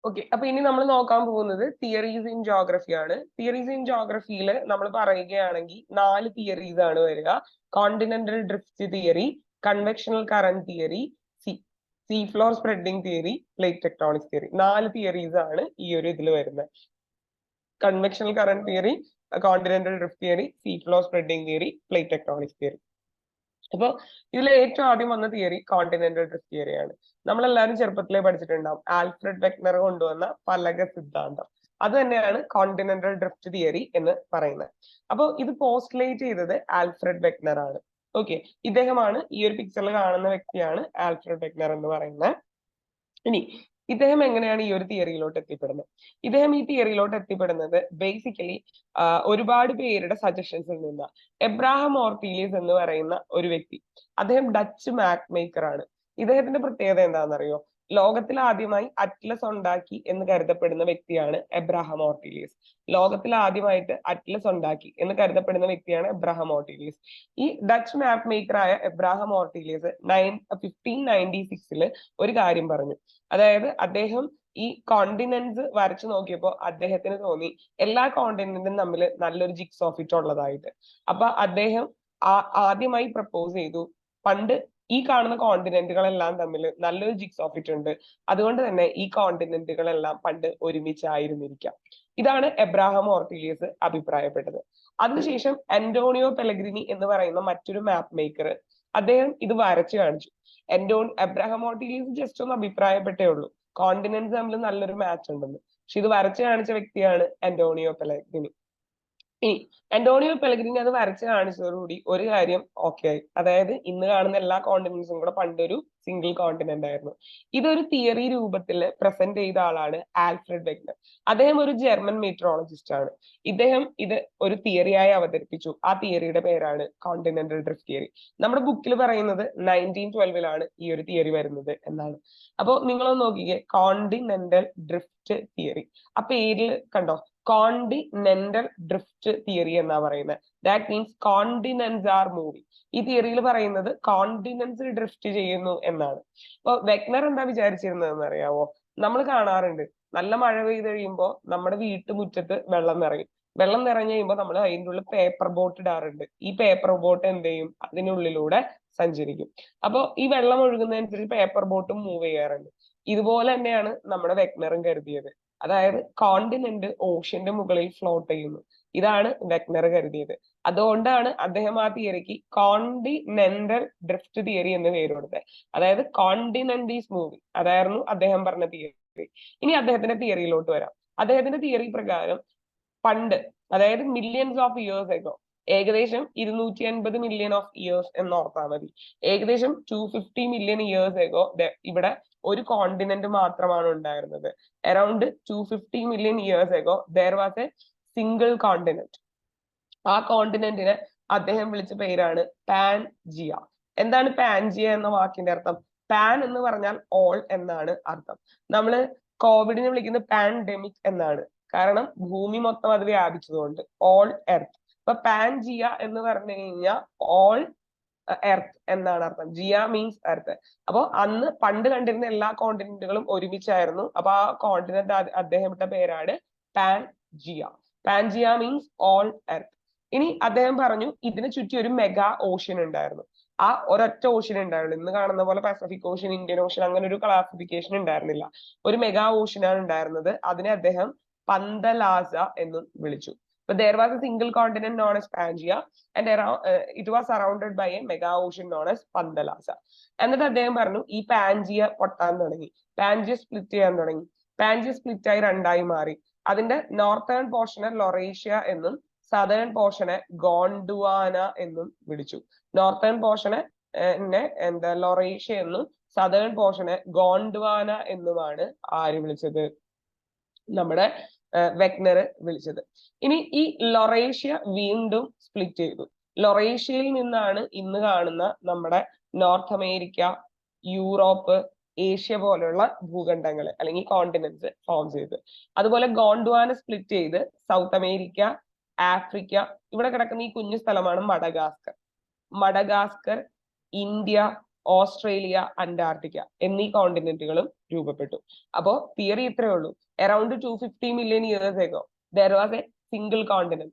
Okay, അപ്പൊ ഇനി നമ്മൾ നോക്കാൻ പോകുന്നത് തിയറീസ് ഇൻ ജോഗ്രഫി ആണ്. തിയറീസ് ഇൻ ജോഗ്രഫിയിൽ നമ്മൾ പറയുകയാണെങ്കിൽ 4 തിയറീസ് ആണ് വരിക. Continental drift theory, convectional current theory, see floor spreading theory, plate tectonics theory. 4 theories ആണ് ഈ ഒരു ഇതിൽ വരുന്നത്. Convectional current theory, continental drift theory, see floor spreading theory, plate tectonics theory. അപ്പൊ ഇതിൽ ഏറ്റവും ആദ്യം വന്ന തിയറി കോണ്ടിനെന്റൽ ഡ്രിഫ്റ്റ് തിയറിയാണ്. നമ്മളെല്ലാവരും ചെറുപ്പത്തിലേ പഠിച്ചിട്ടുണ്ടാവും ആൽഫ്രഡ് വെഗ്നർ കൊണ്ടുവന്ന ഫലക സിദ്ധാന്തം. അത് തന്നെയാണ് കോണ്ടിനെന്റൽ ഡ്രിഫ്റ്റ് തിയറി എന്ന് പറയുന്നത്. അപ്പോൾ ഇത് പോസ്റ്റുലേറ്റ് ചെയ്തത് ആൽഫ്രഡ് വെഗ്നർ ആണ്. ഓക്കെ, ഇദ്ദേഹമാണ് ഈ ഒരു പിക്ചറിൽ കാണുന്ന വ്യക്തിയാണ് ആൽഫ്രഡ് വെഗ്നർ എന്ന് പറയുന്നത്. ഇനി ഇദ്ദേഹം എങ്ങനെയാണ് ഈ ഒരു തിയറിയിലോട്ട് എത്തിപ്പെടുന്നത്? ഇദ്ദേഹം ഈ തിയറിയിലോട്ട് എത്തിപ്പെടുന്നത് ബേസിക്കലി ഒരുപാട് പേരുടെ സജഷൻസിൽ നിന്നാണ്. എബ്രാഹാം ഓർട്ടീലിയസ് എന്ന് പറയുന്ന ഒരു വ്യക്തി, അദ്ദേഹം ഡച്ച് മാപ്പ് മേക്കർ ആണ്. ഇദ്ദേഹത്തിന്റെ പ്രത്യേകത എന്താണെന്നറിയോ? ലോകത്തിൽ ആദ്യമായി അറ്റ്ലസ് ഉണ്ടാക്കി എന്ന് കരുതപ്പെടുന്ന വ്യക്തിയാണ് എബ്രാഹാം ഓർട്ടീലിയസ്. ലോകത്തിൽ ആദ്യമായിട്ട് അറ്റ്ലസ് ഉണ്ടാക്കി എന്ന് കരുതപ്പെടുന്ന വ്യക്തിയാണ് എബ്രാഹാം ഓർട്ടീലിയസ്. ഈ ഡച്ച് മാപ്പ് മേക്കറായ എബ്രാഹാം ഓർട്ടീലിയസ് 1596 ഒരു കാര്യം പറഞ്ഞു. അതായത് അദ്ദേഹം ഈ കോണ്ടിനെന്റ്സ് വരച്ചു നോക്കിയപ്പോൾ അദ്ദേഹത്തിന് തോന്നി എല്ലാ കോണ്ടിനെന്റും തമ്മിൽ നല്ലൊരു ജിക്സ് ഓഫ് ഇറ്റ് ഉള്ളതായിട്ട്. അപ്പൊ അദ്ദേഹം ആദ്യമായി പ്രപ്പോസ് ചെയ്തു, പണ്ട് ഈ കാണുന്ന കോണ്ടിനെന്റുകളെല്ലാം തമ്മിൽ നല്ലൊരു ജിക്സ് ഓഫ് ഇറ്റ് ഉണ്ട്, അതുകൊണ്ട് തന്നെ ഈ കോണ്ടിനെന്റുകളെല്ലാം പണ്ട് ഒരുമിച്ചായിരുന്നിരിക്കാം. ഇതാണ് എബ്രാഹാം ഓർട്ടീലിയസ് അഭിപ്രായപ്പെട്ടത്. അതിനുശേഷം അന്റോണിയോ പെലഗ്രിനി എന്ന് പറയുന്ന മറ്റൊരു മാപ്പ് മേക്കർ, അദ്ദേഹം ഇത് വരച്ചു കാണിച്ചു. എബ്രാഹാം ഓർട്ടീലിയസ് ജസ്റ്റ് ഒന്ന് അഭിപ്രായപ്പെട്ടേ ഉള്ളൂ കോണ്ടിനെന്റ്സ് തമ്മിൽ നല്ലൊരു മാച്ച് ഉണ്ടെന്ന്. പക്ഷെ ഇത് വരച്ചു കാണിച്ച വ്യക്തിയാണ് അന്റോണിയോ പെലഗ്രിനി. ഇനി അന്റോണിയോ പെലഗ്രിനി അത് വരച്ച് കാണിച്ചതോടുകൂടി ഒരു കാര്യം ഓക്കെ ആയി. അതായത് ഇന്ന് കാണുന്ന എല്ലാ കോണ്ടിനെന്റ്സും കൂടെ പണ്ടൊരു സിംഗിൾ കോണ്ടിനെന്റ് ആയിരുന്നു. ഇതൊരു തിയറി രൂപത്തിൽ പ്രസന്റ് ചെയ്ത ആളാണ് ആൽഫ്രഡ് വെഗ്നർ. അദ്ദേഹം ഒരു ജർമ്മൻ മീറ്ററോളജിസ്റ്റ് ആണ്. ഇദ്ദേഹം ഇത് ഒരു തിയറിയായി അവതരിപ്പിച്ചു. ആ തിയറിയുടെ പേരാണ് കോണ്ടിനെന്റൽ ഡ്രിഫ്റ്റ് തിയറി. നമ്മുടെ ബുക്കിൽ പറയുന്നത് 1912 ഈ ഒരു തിയറി വരുന്നത് എന്നാണ്. അപ്പോൾ നിങ്ങളൊന്ന് നോക്കിക്കേ, കോണ്ടിനെന്റൽ ഡ്രിഫ്റ്റ് തിയറി. ആ പേരിൽ കണ്ടോ, കോണ്ടിനെന്റൽ ഡ്രിഫ്റ്റ് തിയറി എന്നാ പറയുന്നത്. That means continents are moving. ഈ തിയറിയിൽ പറയുന്നത് കോണ്ടിനെന്റ്സ് ഡ്രിഫ്റ്റ് ചെയ്യുന്നു എന്നാണ്. അപ്പൊ വെഗ്നർ എന്താ വിചാരിച്ചിരുന്നതെന്ന് അറിയാവോ? നമ്മൾ കാണാറുണ്ട്, നല്ല മഴ പെയ്ത് കഴിയുമ്പോൾ നമ്മുടെ വീട്ടുമുറ്റത്ത് വെള്ളം നിറയും. വെള്ളം നിറഞ്ഞു കഴിയുമ്പോൾ നമ്മൾ അതിൻ്റെ ഉള്ളിൽ പേപ്പർ ബോട്ട് ഇടാറുണ്ട്. ഈ പേപ്പർ ബോട്ട് എന്ത് ചെയ്യും? അതിനുള്ളിലൂടെ സഞ്ചരിക്കും. അപ്പോൾ ഈ വെള്ളം ഒഴുകുന്നതനുസരിച്ച് പേപ്പർ ബോട്ടും മൂവ് ചെയ്യാറുണ്ട്. ഇതുപോലെ തന്നെയാണ് നമ്മുടെ വെഗ്നറും കരുതിയത്. അതായത് കോണ്ടിനെന്റ് ഓഷ്യന്റെ മുകളിൽ ഫ്ലോട്ട് ചെയ്യുന്നു. ഇതാണ് വെഗ്നർ കരുതിയത്. അതുകൊണ്ടാണ് അദ്ദേഹം ആ തിയറിക്ക് കോണ്ടിനെന്റൽ ഡ്രിഫ്റ്റ് തിയറി എന്ന് പേര് കൊടുത്തത്. അതായത് കോണ്ടിനെന്റ് ഈസ് മൂവിങ്, അതായിരുന്നു അദ്ദേഹം പറഞ്ഞ തിയറി. ഇനി അദ്ദേഹത്തിന്റെ തിയറിയിലോട്ട് വരാം. അദ്ദേഹത്തിന്റെ തിയറി പ്രകാരം പണ്ട്, അതായത് മില്യൺസ് ഓഫ് ഇയേഴ്സ് എഗോ, ഏകദേശം 250 മില്യൺ ഓഫ് ഇയേഴ്സ് എന്ന് ഓർത്താൽ മതി. ഏകദേശം 250 മില്യൺ ഇയേഴ്സ് എഗോ ഇവിടെ ഒരു കോണ്ടിനെന്റ് മാത്രമാണ് ഉണ്ടായിരുന്നത്. Around 250 million years ago there was A single continent. ആ കോണ്ടിനെന്റിനെ അദ്ദേഹം വിളിച്ച പേരാണ് പാൻജിയ. എന്താണ് പാൻജിയ എന്ന വാക്കിന്റെ അർത്ഥം? പാൻ എന്ന് പറഞ്ഞാൽ ഓൾ എന്നാണ് അർത്ഥം. നമ്മള് കോവിഡിനെ വിളിക്കുന്നത് പാൻഡെമിക് എന്നാണ്, കാരണം ഭൂമി മൊത്തം അത് വ്യാപിച്ചതുകൊണ്ട്. All earth. അപ്പൊ പാൻജിയ എന്ന് പറഞ്ഞു കഴിഞ്ഞാൽ ഓൾ എർത്ത് എന്നാണ് അർത്ഥം. Gaea means earth. അപ്പൊ അന്ന് പണ്ട് കണ്ടിരുന്ന എല്ലാ കോണ്ടിനെന്റുകളും ഒരുമിച്ചായിരുന്നു. അപ്പൊ ആ കോണ്ടിനെന്റ് അദ്ദേഹം ഇട്ട പേരാണ് Pangaea. Pangaea means all earth. ഇനി അദ്ദേഹം പറഞ്ഞു ഇതിന് ചുറ്റി ഒരു മെഗാ ഓഷ്യൻ ഉണ്ടായിരുന്നു. ആ ഒരൊറ്റ ഓഷ്യൻ ഉണ്ടായിരുന്നു. ഇന്ന് കാണുന്ന പോലെ പസഫിക് ഓഷ്യൻ, ഇന്ത്യൻ ഓഷ്യൻ അങ്ങനെ ഒരു ക്ലാസിഫിക്കേഷൻ ഉണ്ടായിരുന്നില്ല. ഒരു മെഗാ ഓഷ്യനാണ് ഉണ്ടായിരുന്നത്. അതിനെ അദ്ദേഹം പന്തലാസ എന്നും വിളിച്ചു. But there was a single continent known as Pangaea, and it was surrounded by a mega ocean known as Pandalasa. എന്നിട്ട് അദ്ദേഹം പറഞ്ഞു ഈ പാൻജിയ പൊട്ടാൻ തുടങ്ങി, പാൻജിയ സ്പ്ലിറ്റ് ചെയ്യാൻ തുടങ്ങി. പാൻജിയ സ്പ്ലിറ്റ് ആയി രണ്ടായി മാറി. അതിന്റെ നോർത്തേൺ പോർഷനെ ലൊറേഷ്യ എന്നും സദേൺ പോർഷനെ ഗോണ്ടുവാന എന്നും വിളിച്ചു. നോർത്തേൺ പോർഷനെ എന്താ ലൊറേഷ്യ എന്നും സദേൺ പോർഷനെ ഗോണ്ടുവാന എന്നുമാണ് ആര് വിളിച്ചത്? നമ്മുടെ വെഗ്നർ വിളിച്ചത്. ഇനി ഈ ലൊറേഷ്യ വീണ്ടും സ്പ്ലിറ്റ് ചെയ്തു. ലൊറേഷ്യയിൽ നിന്നാണ് ഇന്ന് കാണുന്ന നമ്മുടെ നോർത്ത് അമേരിക്ക, യൂറോപ്പ്, ഏഷ്യ പോലുള്ള ഭൂഖണ്ഡങ്ങൾ അല്ലെങ്കിൽ കോണ്ടിനെന്റ്സ് ഫോം ചെയ്തത്. അതുപോലെ ഗോണ്ട്വാന സ്പ്ലിറ്റ് ചെയ്ത് സൗത്ത് അമേരിക്ക, ആഫ്രിക്ക, ഇവിടെ കിടക്കുന്ന ഈ കുഞ്ഞു സ്ഥലമാണ് Madagascar. Madagascar, India, Australia, Antarctica എന്നീ കോണ്ടിനെന്റുകളും രൂപപ്പെട്ടു. അപ്പോ തിയറി ഇത്രയേ ഉള്ളൂ. Around 250 million years ago there was a single continent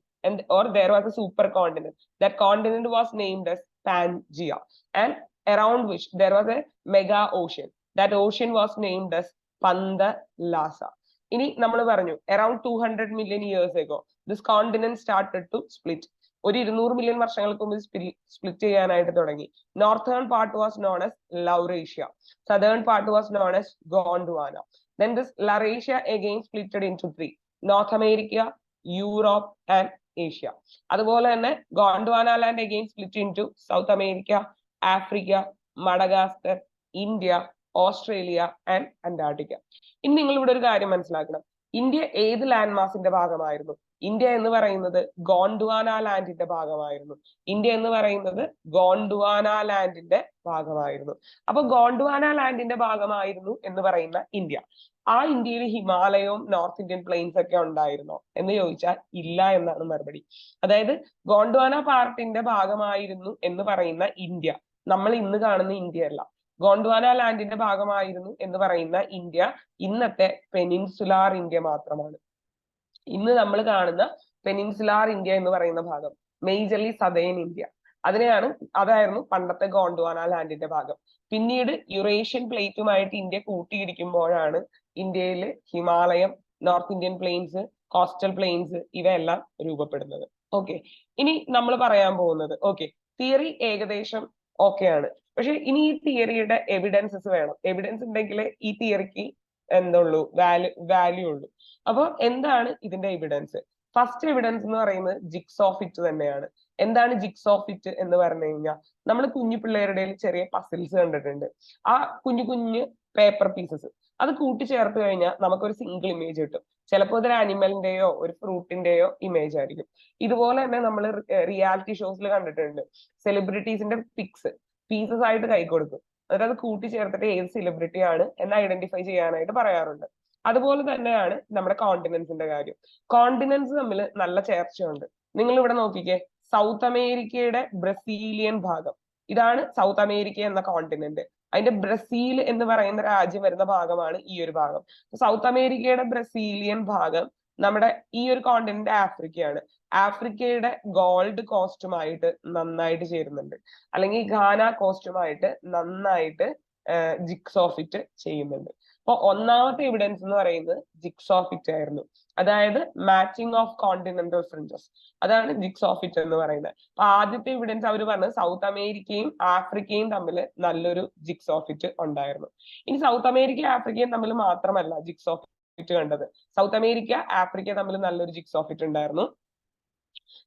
or there was a supercontinent. That continent was named as Pangaea, and around which there was a mega ocean. That ocean was named as Pandalasa. ഇനി നമ്മൾ പറഞ്ഞു around 200 million years ago this continent started to split. ഒരു 200 million വർഷങ്ങൾക്ക് മുമ്പ് split ചെയ്യാനായിട്ട് തുടങ്ങി. Northern part was known as Laurasia, southern part was known as Gondwana. Then this Laurasia again splitted into three: North America, Europe and Asia. അതുപോലെ തന്നെ Gondwana land again split into South America, Africa, Madagascar, India, Australia and Antarctica. ഇനി നിങ്ങൾ ഇവിടെ ഒരു കാര്യം മനസ്സിലാക്കണം. India ഏത് land മാസിന്റെ ഭാഗമായിരുന്നു? ഇന്ത്യ എന്ന് പറയുന്നത് ഗോണ്ട്വാന ലാൻഡിന്റെ ഭാഗമായിരുന്നു. ഇന്ത്യ എന്ന് പറയുന്നത് ഗോണ്ട്വാന ലാൻഡിന്റെ ഭാഗമായിരുന്നു. അപ്പൊ ഗോണ്ട്വാന ലാൻഡിന്റെ ഭാഗമായിരുന്നു എന്ന് പറയുന്ന ഇന്ത്യ, ആ ഇന്ത്യയിൽ ഹിമാലയവും നോർത്ത് ഇന്ത്യൻ പ്ലെയിൻസ് ഒക്കെ ഉണ്ടായിരുന്നോ എന്ന് ചോദിച്ചാൽ ഇല്ല എന്നാണ് മറുപടി. അതായത് ഗോണ്ട്വാന പാർട്ടിന്റെ ഭാഗമായിരുന്നു എന്ന് പറയുന്ന ഇന്ത്യ നമ്മൾ ഇന്ന് കാണുന്ന ഇന്ത്യ അല്ല. ഗോണ്ട്വാന ലാൻഡിന്റെ ഭാഗമായിരുന്നു എന്ന് പറയുന്ന ഇന്ത്യ ഇന്നത്തെ പെനിൻസുലാർ ഇന്ത്യ മാത്രമാണ്. ഇന്ന് നമ്മൾ കാണുന്ന പെനിൻസുലാർ ഇന്ത്യ എന്ന് പറയുന്ന ഭാഗം മേജർലി സദേൺ ഇന്ത്യ, അതായിരുന്നു പണ്ടത്തെ ഗോണ്ട്വാന ലാൻഡിന്റെ ഭാഗം. പിന്നീട് യുറേഷ്യൻ പ്ലേറ്റുമായിട്ട് ഇന്ത്യ കൂട്ടിയിടിക്കുമ്പോഴാണ് ഇന്ത്യയിൽ Himalaya, North Indian plains, coastal plains ഇവയെല്ലാം രൂപപ്പെടുന്നത്. ഓക്കെ, ഇനി നമ്മൾ പറയാൻ പോകുന്നത് തിയറി ഏകദേശം ഓക്കെയാണ്. പക്ഷെ ഇനി ഈ തിയറിയുടെ എവിഡൻസസ് വേണം. എവിഡൻസ് ഉണ്ടെങ്കിൽ ഈ തിയറിക്ക് എന്തുള്ളൂ, വാല്യൂ ഉള്ളൂ. അപ്പൊ എന്താണ് ഇതിന്റെ എവിഡൻസ്? ഫസ്റ്റ് എവിഡൻസ് എന്ന് പറയുന്നത് ജിഗ്സോ ഫിറ്റ് തന്നെയാണ്. എന്താണ് ജിഗ്സോ ഫിറ്റ് എന്ന് പറഞ്ഞു കഴിഞ്ഞാൽ, നമ്മൾ കുഞ്ഞു പിള്ളേരുടെ ചെറിയ പസിൽസ് കണ്ടിട്ടുണ്ട്. ആ കുഞ്ഞു കുഞ്ഞു പേപ്പർ പീസസ് അത് കൂട്ടിച്ചേർത്ത് കഴിഞ്ഞാൽ നമുക്കൊരു സിംഗിൾ ഇമേജ് കിട്ടും. ചിലപ്പോൾ ഇതൊരു അനിമലിന്റെയോ ഒരു ഫ്രൂട്ടിന്റെയോ ഇമേജ് ആയിരിക്കും. ഇതുപോലെ തന്നെ നമ്മൾ റിയാലിറ്റി ഷോസിൽ കണ്ടിട്ടുണ്ട്. സെലിബ്രിറ്റീസിന്റെ പിക്സ് പീസസ് ആയിട്ട് കൈ കൊടുക്കും, എന്നിട്ട് അത് കൂട്ടിച്ചേർത്തിട്ട് ഏത് സെലിബ്രിറ്റി ആണ് എന്ന് ഐഡന്റിഫൈ ചെയ്യാനായിട്ട് പറയാറുണ്ട്. അതുപോലെ തന്നെയാണ് നമ്മുടെ കോണ്ടിനെന്റ്സിന്റെ കാര്യം. കോണ്ടിനെന്റ്സ് തമ്മിൽ നല്ല ചേർച്ചയുണ്ട്. നിങ്ങൾ ഇവിടെ നോക്കിക്കേ, സൗത്ത് അമേരിക്കയുടെ ബ്രസീലിയൻ ഭാഗം, ഇതാണ് സൗത്ത് അമേരിക്ക എന്ന കോണ്ടിനെന്റ്. അതിന്റെ ബ്രസീൽ എന്ന് പറയുന്ന രാജ്യം വരുന്ന ഭാഗമാണ് ഈ ഒരു ഭാഗം. സൗത്ത് അമേരിക്കയുടെ ബ്രസീലിയൻ ഭാഗം നമ്മുടെ ഈ ഒരു കോണ്ടിനെന്റ് ആഫ്രിക്കയാണ്. ആഫ്രിക്കയുടെ ഗോൾഡ് കോസ്റ്റുമായിട്ട് നന്നായിട്ട് ചേരുന്നുണ്ട്, അല്ലെങ്കിൽ ഘാന കോസ്റ്റുമായിട്ട് നന്നായിട്ട് ജിഗ്സോ ഫിറ്റ് ചെയ്യുന്നുണ്ട്. അപ്പൊ ഒന്നാമത്തെ എവിഡൻസ് എന്ന് പറയുന്നത് ജിഗ്സോ ഫിറ്റ് ആയിരുന്നു. അതായത് മാച്ചിങ് ഓഫ് കോണ്ടിനെന്റൽ ഫ്രിഞ്ചസ്, അതാണ് ജിഗ്സോ ഫിറ്റ് എന്ന് പറയുന്നത്. അപ്പൊ ആദ്യത്തെ എവിഡൻസ് അവർ പറഞ്ഞത് സൗത്ത് അമേരിക്കയും ആഫ്രിക്കയും തമ്മിൽ നല്ലൊരു ജിഗ്സോ ഫിറ്റ് ഉണ്ടായിരുന്നു. ഇനി സൗത്ത് അമേരിക്കയും ആഫ്രിക്കയും തമ്മിൽ മാത്രമല്ല ജിഗ്സോ ഫിറ്റ് കണ്ടത്, സൗത്ത് അമേരിക്ക ആഫ്രിക്ക തമ്മിൽ നല്ലൊരു ജിഗ്സോ ഫിറ്റ് ഉണ്ടായിരുന്നു.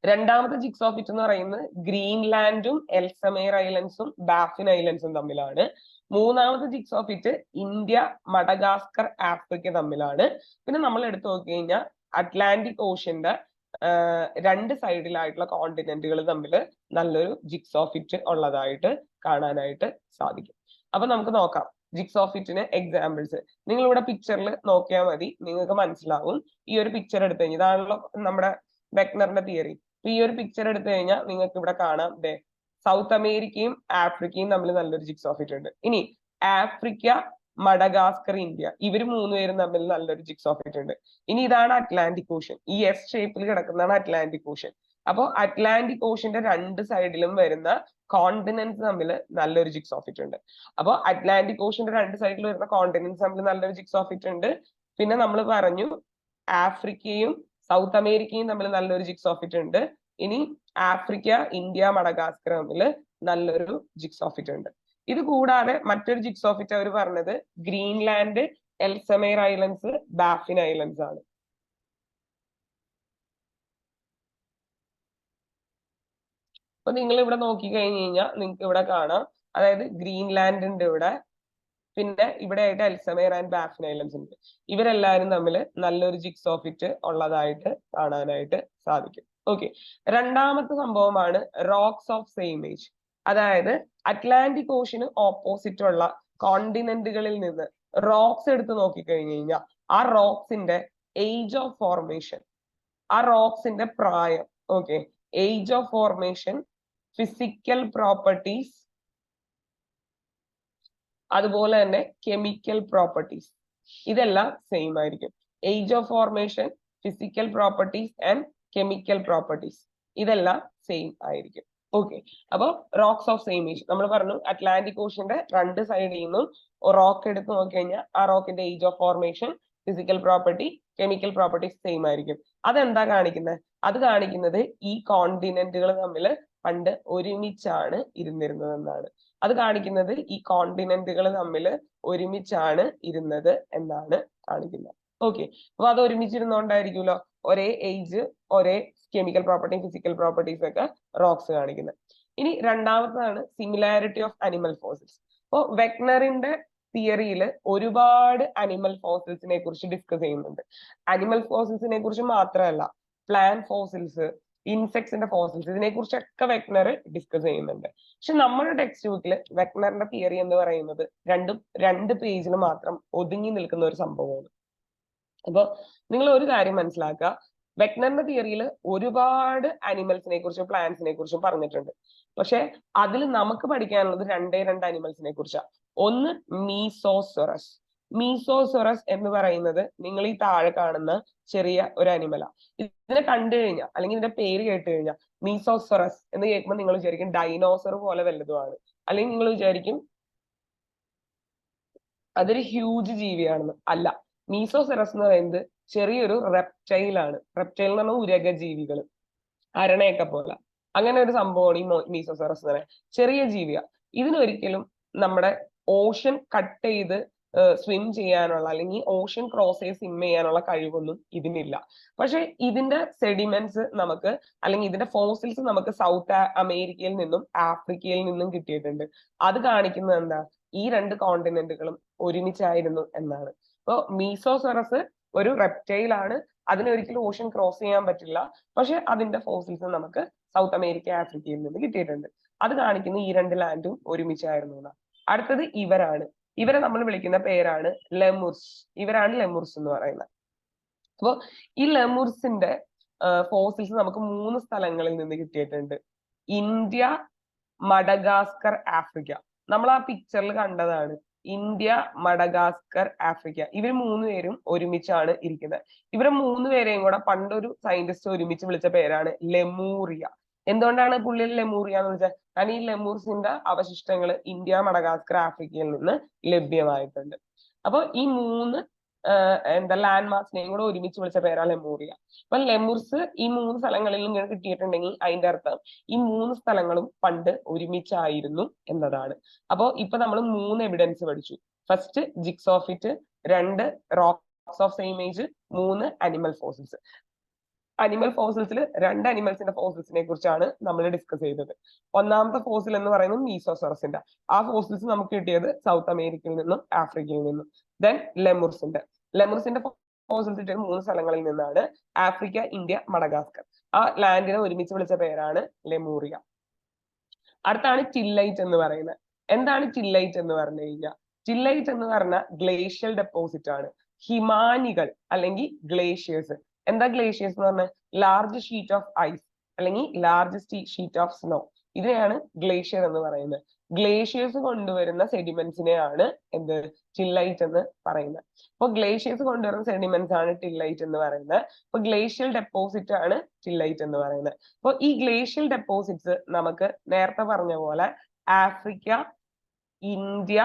രണ്ടാമത്തെ ജിഗ്സോ ഫിറ്റ് എന്ന് പറയുന്നത് ഗ്രീൻലാൻഡും എൽസമേർ ഐലൻഡ്സും ബാഫിൻ ഐലൻഡ്സും തമ്മിലാണ്. മൂന്നാമത്തെ jigsaw fit India, Madagascar, Africa തമ്മിലാണ്. പിന്നെ നമ്മൾ എടുത്തു നോക്കി കഴിഞ്ഞാൽ അറ്റ്ലാന്റിക് ഓഷ്യന്റെ രണ്ട് സൈഡിലായിട്ടുള്ള കോണ്ടിനെന്റുകൾ തമ്മിൽ നല്ലൊരു ജിഗ്സോ ഫിറ്റ് ഉള്ളതായിട്ട് കാണാനായിട്ട് സാധിക്കും. അപ്പൊ നമുക്ക് നോക്കാം ജിഗ്സോ ഫിറ്റിന് എക്സാമ്പിൾസ്. നിങ്ങൾ ഇവിടെ പിക്ചറിൽ നോക്കിയാൽ മതി, നിങ്ങൾക്ക് മനസ്സിലാവും. ഈ ഒരു പിക്ചർ എടുത്തു കഴിഞ്ഞാൽ ഇതാണല്ലോ നമ്മുടെ വെഗ്നറിന്റെ തിയറി. ഈ ഒരു പിക്ചർ എടുത്തു കഴിഞ്ഞാൽ നിങ്ങൾക്ക് ഇവിടെ കാണാം സൗത്ത് അമേരിക്കയും ആഫ്രിക്കയും തമ്മിൽ നല്ലൊരു ജിഗ്സോ ഫിറ്റ് ഉണ്ട്. ഇനി ആഫ്രിക്ക, മഡഗാസ്കർ, ഇന്ത്യ ഇവർ മൂന്നുപേരും തമ്മിൽ നല്ലൊരു ജിഗ്സോ ഫിറ്റ് ഉണ്ട്. ഇനി ഇതാണ് അറ്റ്ലാന്റിക് ഓഷ്യൻ, ഈ എസ് ഷേപ്പിൽ കിടക്കുന്നതാണ് അറ്റ്ലാന്റിക് ഓഷ്യൻ. അപ്പോൾ അറ്റ്ലാന്റിക് ഓഷ്യന്റെ രണ്ട് സൈഡിലും വരുന്ന കോണ്ടിനെന്റ്സ് തമ്മിൽ നല്ലൊരു ജിഗ്സോ ഫിറ്റ് ഉണ്ട്. അപ്പോൾ അറ്റ്ലാന്റിക് ഓഷ്യന്റെ രണ്ട് സൈഡിൽ വരുന്ന കോണ്ടിനെന്റ്സ് തമ്മിൽ നല്ലൊരു ജിഗ്സോ ഫിറ്റ് ഉണ്ട്. പിന്നെ നമ്മൾ പറഞ്ഞു ആഫ്രിക്കയും സൗത്ത് അമേരിക്കയും തമ്മിൽ നല്ലൊരു ജിഗ്സോ ഫിറ്റ് ഉണ്ട്. ഇനി ആഫ്രിക്ക, ഇന്ത്യ, മഡഗാസ്കർ തമ്മിൽ നല്ലൊരു ജിഗ്സോ ഫിറ്റ് ഉണ്ട്. ഇത് കൂടാതെ മറ്റൊരു ജിഗ്സോ ഫിറ്റ് അവർ പറഞ്ഞത് Greenland, Ellesmere Islands, Baffin islands ആണ്. അപ്പൊ നിങ്ങൾ ഇവിടെ നോക്കി കഴിഞ്ഞു കഴിഞ്ഞാൽ നിങ്ങൾക്ക് ഇവിടെ കാണാം, അതായത് ഗ്രീൻലാൻഡ് ഉണ്ട് ഇവിടെ, പിന്നെ ഇവിടെ ആയിട്ട് എൽസമേർ ആൻഡ് ബാഫിൻ ഐലൻഡ്സ് ഉണ്ട്. ഇവരെല്ലാവരും തമ്മിൽ നല്ലൊരു ജിഗ്സോ ഫിറ്റ് ഉള്ളതായിട്ട് കാണാനായിട്ട് സാധിക്കും. ഓക്കെ, രണ്ടാമത്തെ സംഭവമാണ് റോക്സ് ഓഫ് സെയിം ഏജ്. അതായത് അറ്റ്ലാന്റിക് ഓഷ്യന് ഓപ്പോസിറ്റ് ഉള്ള കോണ്ടിനെന്റുകളിൽ നിന്ന് റോക്സ് എടുത്ത് നോക്കിക്കഴിഞ്ഞു കഴിഞ്ഞാൽ ആ റോക്സിന്റെ ഏജ് ഓഫ് ഫോർമേഷൻ, ആ റോക്സിന്റെ പ്രായം, age of formation, physical properties, അതുപോലെ തന്നെ കെമിക്കൽ പ്രോപ്പർട്ടീസ്, ഇതെല്ലാം സെയിം ആയിരിക്കും. Age of formation, physical properties and chemical properties, ഇതെല്ലാം സെയിം ആയിരിക്കും. ഓക്കെ, അപ്പൊ റോക്സ് ഓഫ് സെയിം ഏജ് നമ്മൾ പറഞ്ഞു, അറ്റ്ലാന്റിക് ഓഷ്യന്റെ രണ്ട് സൈഡിൽ നിന്നും റോക്ക് എടുത്ത് നോക്കി കഴിഞ്ഞാൽ ആ റോക്കിന്റെ age of formation, physical property, chemical properties same ആയിരിക്കും. അതെന്താ കാണിക്കുന്നത്? അത് കാണിക്കുന്നത് ഈ കോണ്ടിനെന്റുകൾ തമ്മിൽ പണ്ട് ഒരുമിച്ചാണ് ഇരുന്നിരുന്നത് എന്നാണ്. അത് കാണിക്കുന്നത് ഈ കോണ്ടിനെന്റുകൾ തമ്മിൽ ഒരുമിച്ചാണ് ഇരുന്നത് എന്നാണ് കാണിക്കുന്നത്. ഓക്കെ, അപ്പൊ അത് ഒരുമിച്ചിരുന്നോണ്ടായിരിക്കുമല്ലോ ഒരേ ഏജ്, ഒരേ കെമിക്കൽ പ്രോപ്പർട്ടിയും ഫിസിക്കൽ പ്രോപ്പർട്ടീസ് ഒക്കെ റോക്സ് കാണിക്കുന്നത്. ഇനി രണ്ടാമതാണ് സിമിലാരിറ്റി ഓഫ് അനിമൽ ഫോസിൽസ്. അപ്പോൾ വെഗ്നറിന്റെ തിയറിയിൽ ഒരുപാട് അനിമൽ ഫോസിൽസിനെ കുറിച്ച് ഡിസ്കസ് ചെയ്യുന്നുണ്ട്. അനിമൽ ഫോസിൽസിനെ കുറിച്ച് മാത്രമല്ല, പ്ലാന്റ് ഫോസിൽസ്, ഇൻസെക്ട്സിന്റെ ഫോസിൽസ്, ഇതിനെ കുറിച്ചൊക്കെ വെഗ്നർ ഡിസ്കസ് ചെയ്യുന്നുണ്ട്. പക്ഷെ നമ്മുടെ ടെക്സ്റ്റ് ബുക്കിൽ വെഗ്നറിന്റെ തിയറി എന്ന് പറയുന്നത് രണ്ട് പേജിൽ മാത്രം ഒതുങ്ങി നിൽക്കുന്ന ഒരു സംഭവമാണ്. അപ്പൊ നിങ്ങൾ ഒരു കാര്യം മനസ്സിലാക്കുക, വെഗ്നറിന്റെ തിയറിയിൽ ഒരുപാട് അനിമൽസിനെ കുറിച്ചും പ്ലാന്റ്സിനെ കുറിച്ചും പറഞ്ഞിട്ടുണ്ട്. പക്ഷെ അതിൽ നമുക്ക് പഠിക്കാനുള്ളത് രണ്ട് അനിമൽസിനെ കുറിച്ചാണ്. ഒന്ന് മീസോസൊറസ്. മീസോസൊറസ് എന്ന് പറയുന്നത് നിങ്ങൾ ഈ താഴെ കാണുന്ന ചെറിയ ഒരു അനിമലാണ്. ഇതിനെ കണ്ടു കഴിഞ്ഞാൽ, അല്ലെങ്കിൽ ഇതിന്റെ പേര് കേട്ട് കഴിഞ്ഞാൽ, മീസോസൊറസ് എന്ന് കേൾക്കുമ്പോൾ നിങ്ങൾ വിചാരിക്കും ഡൈനോസർ പോലെ വല്ലതുമാണ്, അല്ലെങ്കിൽ നിങ്ങൾ വിചാരിക്കും അതൊരു ഹ്യൂജ് ജീവിയാണെന്ന്. അല്ല, മീസോസെറസ് എന്ന് പറയുന്നത് ചെറിയൊരു റെപ്റ്റൈൽ ആണ്. റെപ്റ്റൈൽ എന്ന് പറഞ്ഞാൽ ഉരകജീവികൾ, അരണയൊക്കെ പോലെ, അങ്ങനെ ഒരു സംഭവമാണ് ഈ മീസോസെറസ് എന്ന് പറയുന്നത്. ചെറിയ ജീവിയാ. ഇതിനൊരിക്കലും നമ്മുടെ ഓഷൻ കട്ട് ചെയ്ത് സ്വിം ചെയ്യാനുള്ള, അല്ലെങ്കിൽ ഓഷൻ ക്രോസ് ചെയ്ത് സ്വിം ചെയ്യാനുള്ള കഴിവൊന്നും ഇതിനില്ല. പക്ഷെ ഇതിന്റെ സെഡിമെന്റ്സ് നമുക്ക്, അല്ലെങ്കിൽ ഇതിന്റെ ഫോസിൽസ് നമുക്ക് സൗത്ത് അമേരിക്കയിൽ നിന്നും ആഫ്രിക്കയിൽ നിന്നും കിട്ടിയിട്ടുണ്ട്. അത് കാണിക്കുന്നത് എന്താ? ഈ രണ്ട് കോണ്ടിനെന്റുകളും ഒരുമിച്ചായിരുന്നു എന്നാണ്. അപ്പൊ മീസോസെറസ് ഒരു റെപ്റ്റൈൽ ആണ്, അതിനൊരിക്കലും ഓഷൻ ക്രോസ് ചെയ്യാൻ പറ്റില്ല. പക്ഷെ അതിന്റെ ഫോസിൽസ് നമുക്ക് സൗത്ത് അമേരിക്ക, ആഫ്രിക്കയിൽ നിന്ന് കിട്ടിയിട്ടുണ്ട്. അത് കാണിക്കുന്ന ഈ രണ്ട് ലാൻഡും ഒരുമിച്ചായിരുന്നു എന്നാണ്. അടുത്തത് ഇവരാണ്. ഇവരെ നമ്മൾ വിളിക്കുന്ന പേരാണ് ലെമുർസ്. ഇവരാണ് ലെമുർസ് എന്ന് പറയുന്നത്. അപ്പൊ ഈ ലെമുർസിന്റെ ഫോസിൽസ് നമുക്ക് 3 സ്ഥലങ്ങളിൽ നിന്ന് കിട്ടിയിട്ടുണ്ട്. India, Madagascar, Africa. നമ്മൾ ആ പിക്ചറിൽ കണ്ടതാണ്. India, Madagascar, Africa. ഇവർ 3 പേരും ഒരുമിച്ചാണ് ഇരിക്കുന്നത്. ഇവരെ 3 പേരെയും കൂടെ പണ്ടൊരു സയന്റിസ്റ്റ് ഒരുമിച്ച് വിളിച്ച പേരാണ് ലെമൂറിയ. എന്തുകൊണ്ടാണ് പുള്ളി ലെമൂറിയ എന്ന് വിളിച്ചത്? കാരണം ഈ ലെമൂർസിന്റെ അവശിഷ്ടങ്ങൾ ഇന്ത്യ, മഡഗാസ്കർ, ആഫ്രിക്കയിൽ നിന്ന് ലഭ്യമായിട്ടുണ്ട്. അപ്പൊ ഈ 3 ലാൻഡ് മാർക്സിനെയും കൂടെ ഒരുമിച്ച് വിളിച്ച പേരാണ് ലെമൂറിയ. അപ്പൊ ലെമൂർസ് ഈ 3 സ്ഥലങ്ങളിൽ ഇങ്ങനെ കിട്ടിയിട്ടുണ്ടെങ്കിൽ അതിന്റെ അർത്ഥം ഈ 3 സ്ഥലങ്ങളും പണ്ട് ഒരുമിച്ചായിരുന്നു എന്നതാണ്. അപ്പൊ ഇപ്പൊ നമ്മൾ 3 എവിഡൻസ് പഠിച്ചു. First jigsaw fit, 2 rocks of same age, 3 animal fossils. Animal ഫോസിൽസിൽ 2 അനിമൽസിന്റെ ഫോസിൽസിനെ കുറിച്ചാണ് നമ്മൾ ഡിസ്കസ് ചെയ്തത്. ഒന്നാമത്തെ ഫോസിൽ എന്ന് പറയുന്നത് മീസോസറസിന്റെ. ആ ഫോസിൽസ് നമുക്ക് കിട്ടിയത് സൗത്ത് അമേരിക്കയിൽ നിന്നും ആഫ്രിക്കയിൽ നിന്നും. ദെൻ ലെമുർസിന്റെ ഫോസിൽസ് കിട്ടിയത് 3 സ്ഥലങ്ങളിൽ നിന്നാണ്. Africa, India, Madagascar. ആ ലാൻഡിനെ ഒരുമിച്ച് വിളിച്ച പേരാണ് ലെമൂറിയ. അടുത്താണ് ടില്ലൈറ്റ് എന്ന് പറയുന്നത്. എന്താണ് ടില്ലൈറ്റ് എന്ന് പറഞ്ഞു കഴിഞ്ഞാൽ? ടില്ലൈറ്റ് എന്ന് പറഞ്ഞ ഗ്ലേഷ്യൽ ഡെപ്പോസിറ്റ് ആണ്. ഹിമാനികൾ അല്ലെങ്കിൽ ഗ്ലേഷ്യേഴ്സ്. എന്താ ഗ്ലേഷ്യേഴ്സ് എന്ന് പറഞ്ഞാൽ? ലാർജ് ഷീറ്റ് ഓഫ് ഐസ് അല്ലെങ്കിൽ ലാർജ് ഷീറ്റ് ഓഫ് സ്നോ. ഇതിനെയാണ് ഗ്ലേഷ്യർ എന്ന് പറയുന്നത്. ഗ്ലേഷ്യേഴ്സ് കൊണ്ടുവരുന്ന സെഡിമെന്റ്സിനെയാണ് എന്ത്? ടില്ലൈറ്റ് എന്ന് പറയുന്നത്. അപ്പൊ ഗ്ലേഷ്യേഴ്സ് കൊണ്ടുവരുന്ന സെഡിമെന്റ്സ് ആണ് ടില്ലൈറ്റ് എന്ന് പറയുന്നത്. അപ്പൊ ഗ്ലേഷ്യൽ ഡെപ്പോസിറ്റ് ആണ് ടില്ലൈറ്റ് എന്ന് പറയുന്നത്. അപ്പൊ ഈ ഗ്ലേഷ്യൽ ഡെപ്പോസിറ്റ്സ് നമുക്ക് നേരത്തെ പറഞ്ഞ പോലെ ആഫ്രിക്ക, ഇന്ത്യ,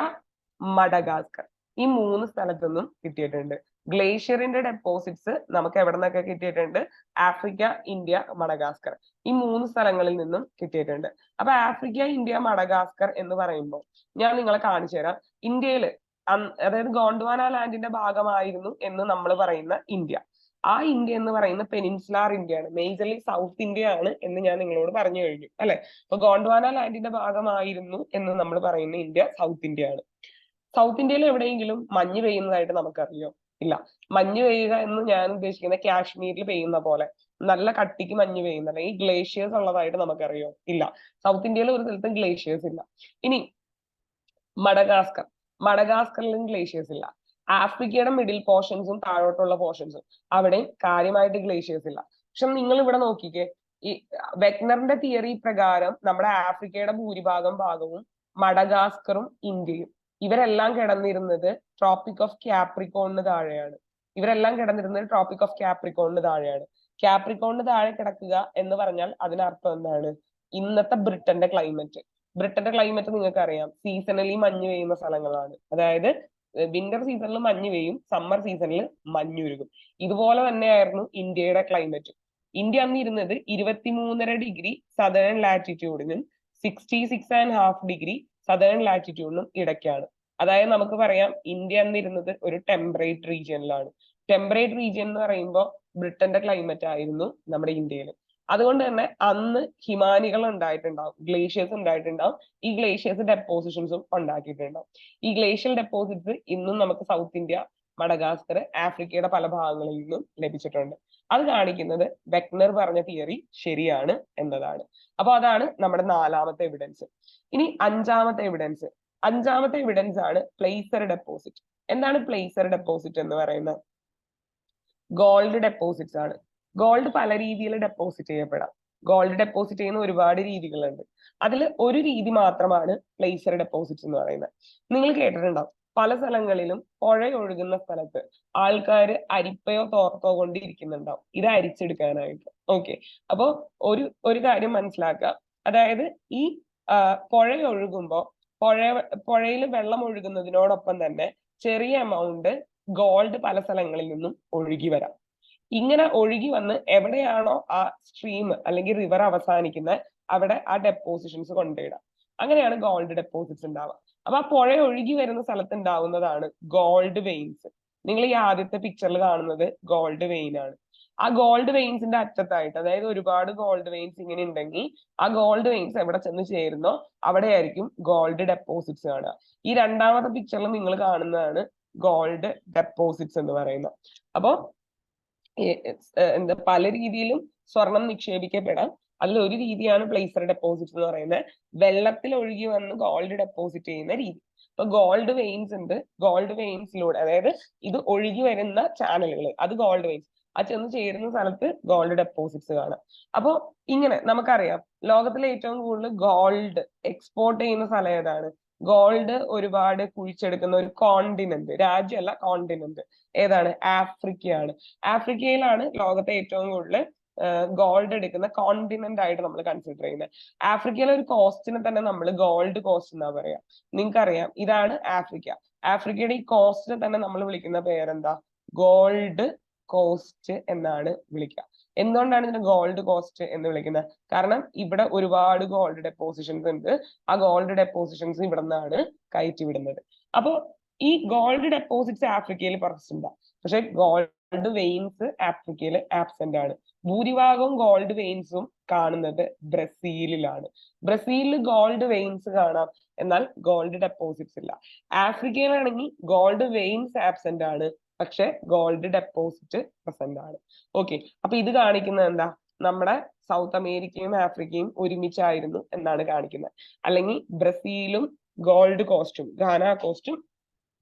മഡഗാസ്കർ ഈ 3 സ്ഥലത്തുനിന്നും കിട്ടിയിട്ടുണ്ട്. ഗ്ലേഷ്യറിന്റെ ഡെപ്പോസിറ്റ്സ് നമുക്ക് എവിടെ നിന്നൊക്കെ കിട്ടിയിട്ടുണ്ട്? ആഫ്രിക്ക, ഇന്ത്യ, മഡഗാസ്കർ ഈ 3 സ്ഥലങ്ങളിൽ നിന്നും കിട്ടിയിട്ടുണ്ട്. അപ്പൊ ആഫ്രിക്ക, ഇന്ത്യ, മഡഗാസ്കർ എന്ന് പറയുമ്പോൾ ഞാൻ നിങ്ങളെ കാണിച്ചു തരാം. ഇന്ത്യയില് അതായത് ഗോണ്ട്വാന ലാൻഡിന്റെ ഭാഗമായിരുന്നു എന്ന് നമ്മൾ പറയുന്ന ഇന്ത്യ, ആ ഇന്ത്യ എന്ന് പറയുന്ന പെനിൻസുലാർ ഇന്ത്യ ആണ്, മേജർലി സൗത്ത് ഇന്ത്യ ആണ് എന്ന് ഞാൻ നിങ്ങളോട് പറഞ്ഞു കഴിഞ്ഞു അല്ലെ. അപ്പൊ ഗോണ്ട്വാന ലാൻഡിന്റെ ഭാഗമായിരുന്നു എന്ന് നമ്മൾ പറയുന്ന ഇന്ത്യ സൗത്ത് ഇന്ത്യ ആണ്. സൗത്ത് ഇന്ത്യയിൽ എവിടെയെങ്കിലും മഞ്ഞ് പെയ്യുന്നതായിട്ട് നമുക്കറിയോ? ഇല്ല. മഞ്ഞ് പെയ്യുക എന്ന് ഞാൻ ഉദ്ദേശിക്കുന്നത് കാശ്മീരിൽ പെയ്യുന്ന പോലെ നല്ല കട്ടിക്ക് മഞ്ഞ് പെയ്യുന്ന, അല്ലെങ്കിൽ ഗ്ലേഷ്യേഴ്സ് ഉള്ളതായിട്ട് നമുക്കറിയോ? ഇല്ല. സൗത്ത് ഇന്ത്യയിൽ ഒരു സ്ഥലത്തും ഗ്ലേഷ്യേഴ്സ് ഇല്ല. ഇനി മഡഗാസ്കറിലും ഗ്ലേഷ്യേഴ്സ് ഇല്ല. ആഫ്രിക്കയുടെ മിഡിൽ പോർഷൻസും താഴോട്ടുള്ള പോർഷൻസും അവിടെയും കാര്യമായിട്ട് ഗ്ലേഷ്യേഴ്സ് ഇല്ല. പക്ഷെ നിങ്ങൾ ഇവിടെ നോക്കിക്കേ, ഈ വെഗ്നറിന്റെ തിയറി പ്രകാരം നമ്മുടെ ആഫ്രിക്കയുടെ ഭൂരിഭാഗവും മഡഗാസ്കറും ഇന്ത്യയും ഇവരെല്ലാം കിടന്നിരുന്നത് ട്രോപ്പിക് ഓഫ് ക്യാപ്രിക്കോണിന് താഴെയാണ്. ഇവരെല്ലാം കിടന്നിരുന്നത് ട്രോപ്പിക് ഓഫ് ക്യാപ്രിക്കോണിന് താഴെയാണ്. ക്യാപ്രിക്കോണിന് താഴെ കിടക്കുക എന്ന് പറഞ്ഞാൽ അതിനർത്ഥം എന്താണ്? ഇന്നത്തെ ബ്രിട്ടന്റെ ക്ലൈമറ്റ്. ബ്രിട്ടന്റെ ക്ലൈമറ്റ് നിങ്ങൾക്ക് അറിയാം, സീസണലി മഞ്ഞ് പെയ്യുന്ന സ്ഥലങ്ങളാണ്. അതായത് വിന്റർ സീസണിൽ മഞ്ഞ് പെയ്യും, സമ്മർ സീസണിൽ മഞ്ഞുരുകും. ഇതുപോലെ തന്നെയായിരുന്നു ഇന്ത്യയുടെ ക്ലൈമറ്റ്. ഇന്ത്യ അന്ന് ഇരുന്നത് 23.5 സദേൺ ലാറ്റിറ്റ്യൂഡിനും 66.5 ഡിഗ്രി സദേൺ ലാറ്റിറ്റ്യൂഡിനും ഇടയ്ക്കാണ്. അതായത് നമുക്ക് പറയാം ഇന്ത്യ അന്നിരുന്നത് ഒരു ടെമ്പറേറ്റ് റീജിയനിലാണ്. ടെമ്പറേറ്റ് റീജിയൻ എന്ന് പറയുമ്പോൾ ബ്രിട്ടന്റെ ക്ലൈമറ്റ് ആയിരുന്നു നമ്മുടെ ഇന്ത്യയിൽ. അതുകൊണ്ട് തന്നെ അന്ന് ഹിമാനികൾ ഉണ്ടായിട്ടുണ്ടാവും, ഗ്ലേഷ്യേഴ്സ് ഉണ്ടായിട്ടുണ്ടാവും. ഈ ഗ്ലേഷ്യേഴ്സ് ഡെപ്പോസിഷൻസും ഉണ്ടാക്കിയിട്ടുണ്ടാവും. ഈ ഗ്ലേഷ്യൽ ഡെപ്പോസിറ്റ്സ് ഇന്നും നമുക്ക് സൗത്ത് ഇന്ത്യ, മഡഗാസ്കർ, ആഫ്രിക്കയുടെ പല ഭാഗങ്ങളിൽ നിന്നും ലഭിച്ചിട്ടുണ്ട്. അത് കാണിക്കുന്നത് വെഗ്നർ പറഞ്ഞ തിയറി ശരിയാണ് എന്നതാണ്. അപ്പൊ അതാണ് നമ്മുടെ 4ാമത്തെ എവിഡൻസ്. ഇനി 5ാമത്തെ എവിഡൻസ്. 5ാമത്തെ എവിഡൻസ് ആണ് പ്ലേസർ ഡെപ്പോസിറ്റ്. എന്താണ് പ്ലേസർ ഡെപ്പോസിറ്റ് എന്ന് പറയുന്നത്? ഗോൾഡ് ഡെപ്പോസിറ്റ്സ് ആണ്. ഗോൾഡ് പല രീതിയിൽ ഡെപ്പോസിറ്റ് ചെയ്യപ്പെടാം. ഗോൾഡ് ഡെപ്പോസിറ്റ് ചെയ്യുന്ന ഒരുപാട് രീതികളുണ്ട്. അതിൽ ഒരു രീതി മാത്രമാണ് പ്ലേസർ ഡെപ്പോസിറ്റ്സ് എന്ന് പറയുന്നത്. നിങ്ങൾ കേട്ടിട്ടുണ്ടാവും, പല സ്ഥലങ്ങളിലും പുഴ ഒഴുകുന്ന സ്ഥലത്ത് ആൾക്കാർ അരിപ്പയോ തോർത്തോ കൊണ്ട് ഇരിക്കുന്നുണ്ടാവും, ഇത് അരിച്ചെടുക്കാനായിട്ട്. ഓക്കെ, അപ്പോ ഒരു കാര്യം മനസ്സിലാക്കുക. അതായത് ഈ പുഴ ഒഴുകുമ്പോൾ പുഴയിൽ വെള്ളം ഒഴുകുന്നതിനോടൊപ്പം തന്നെ ചെറിയ എമൗണ്ട് ഗോൾഡ് പല സ്ഥലങ്ങളിൽ നിന്നും ഒഴുകി വരാം. ഇങ്ങനെ ഒഴുകി വന്ന് എവിടെയാണോ ആ സ്ട്രീം അല്ലെങ്കിൽ റിവർ അവസാനിക്കുന്നത് അവിടെ ആ ഡെപ്പോസിഷൻസ് കൊണ്ടിടാം. അങ്ങനെയാണ് ഗോൾഡ് ഡെപ്പോസിറ്റ്സ് ഉണ്ടാവുക. അപ്പൊ ആ പുഴ ഒഴുകി വരുന്ന സ്ഥലത്ത് ഉണ്ടാവുന്നതാണ് ഗോൾഡ് വെയിൻസ്. നിങ്ങൾ ഈ ആദ്യത്തെ പിക്ചറിൽ കാണുന്നത് ഗോൾഡ് വെയിൻ ആണ്. ആ ഗോൾഡ് വെയിൻസിന്റെ അറ്റത്തായിട്ട്, അതായത് ഒരുപാട് ഗോൾഡ് വെയിൻസ് ഇങ്ങനെ ഉണ്ടെങ്കിൽ ആ ഗോൾഡ് വെയിൻസ് എവിടെ ചെന്ന് ചേരുന്നോ അവിടെയായിരിക്കും ഗോൾഡ് ഡെപ്പോസിറ്റ്സ് കാണുക. ഈ 2ാമത്തെ പിക്ചറിൽ നിങ്ങൾ കാണുന്നതാണ് ഗോൾഡ് ഡെപ്പോസിറ്റ്സ് എന്ന് പറയുന്നത്. അപ്പോ എന്താ പല രീതിയിലും സ്വർണം നിക്ഷേപിക്കപ്പെടാം. അതിൽ ഒരു രീതിയാണ് പ്ലേസർ ഡെപ്പോസിറ്റ് എന്ന് പറയുന്നത്. വെള്ളത്തിൽ ഒഴുകി വന്ന് ഗോൾഡ് ഡെപ്പോസിറ്റ് ചെയ്യുന്ന രീതി. ഇപ്പൊ ഗോൾഡ് വെയിൻസ് ഉണ്ട്. ഗോൾഡ് വെയിൻസിലൂടെ, അതായത് ഇത് ഒഴുകി വരുന്ന ചാനലുകൾ, അത് ഗോൾഡ് വെയിൻസ്, അത് ചെന്ന് ചേരുന്ന സ്ഥലത്ത് ഗോൾഡ് ഡെപ്പോസിറ്റ്സ് കാണാം. അപ്പൊ ഇങ്ങനെ നമുക്കറിയാം ലോകത്തിലെ ഏറ്റവും കൂടുതൽ ഗോൾഡ് എക്സ്പോർട്ട് ചെയ്യുന്ന സ്ഥലം ഏതാണ്? ഗോൾഡ് ഒരുപാട് കുഴിച്ചെടുക്കുന്ന ഒരു കോണ്ടിനെന്റ്, രാജ്യമല്ല കോണ്ടിനെന്റ് ഏതാണ്? ആഫ്രിക്കയാണ്. ആഫ്രിക്കയിലാണ് ലോകത്തെ ഏറ്റവും കൂടുതൽ ഗോൾഡ് എടുക്കുന്ന കോണ്ടിനെന്റ് ആയിട്ട് നമ്മൾ കൺസിഡർ ചെയ്യുന്നത്. ആഫ്രിക്കയിലെ ഒരു കോസ്റ്റിനെ തന്നെ നമ്മൾ ഗോൾഡ് കോസ്റ്റ് എന്നാ പറയാ. നിങ്ങൾക്കറിയാം, ഇതാണ് ആഫ്രിക്ക. ആഫ്രിക്കയുടെ ഈ കോസ്റ്റിനെ തന്നെ നമ്മൾ വിളിക്കുന്ന പേരെന്താ? ഗോൾഡ് കോസ്റ്റ് എന്നാണ് വിളിക്കുക. എന്തുകൊണ്ടാണ് ഇതിനെ ഗോൾഡ് കോസ്റ്റ് എന്ന് വിളിക്കുന്നത്? കാരണം ഇവിടെ ഒരുപാട് ഗോൾഡ് ഡെപ്പോസിഷൻസ് ഉണ്ട്. ആ ഗോൾഡ് ഡെപ്പോസിഷൻസ് ഇവിടെ നിന്നാണ് കയറ്റിവിടുന്നത്. അപ്പൊ ഈ ഗോൾഡ് ഡെപ്പോസിറ്റ്സ് ആഫ്രിക്കയിൽ പ്രസന്റ്, പക്ഷെ ഗോൾഡ് വെയിൻസ് ആഫ്രിക്കയിൽ ആബ്സെന്റ് ആണ്. ഭൂരിഭാഗവും ഗോൾഡ് വെയിൻസും കാണുന്നത് ബ്രസീലിലാണ്. ബ്രസീലിൽ ഗോൾഡ് വെയിൻസ് കാണാം, എന്നാൽ ഗോൾഡ് ഡെപ്പോസിറ്റ്സ് ഇല്ല. ആഫ്രിക്കയിലാണെങ്കിൽ ഗോൾഡ് വെയിൻസ് ആബ്സെന്റ് ആണ്, പക്ഷെ ഗോൾഡ് ഡെപ്പോസിറ്റ് പ്രസന്റ് ആണ്. ഓക്കെ, അപ്പൊ ഇത് കാണിക്കുന്നത് എന്താ? നമ്മുടെ സൗത്ത് അമേരിക്കയും ആഫ്രിക്കയും ഒരുമിച്ചായിരുന്നു എന്നാണ് കാണിക്കുന്നത്. അല്ലെങ്കിൽ ബ്രസീലും ഗോൾഡ് കോസ്റ്റും ഘാന കോസ്റ്റും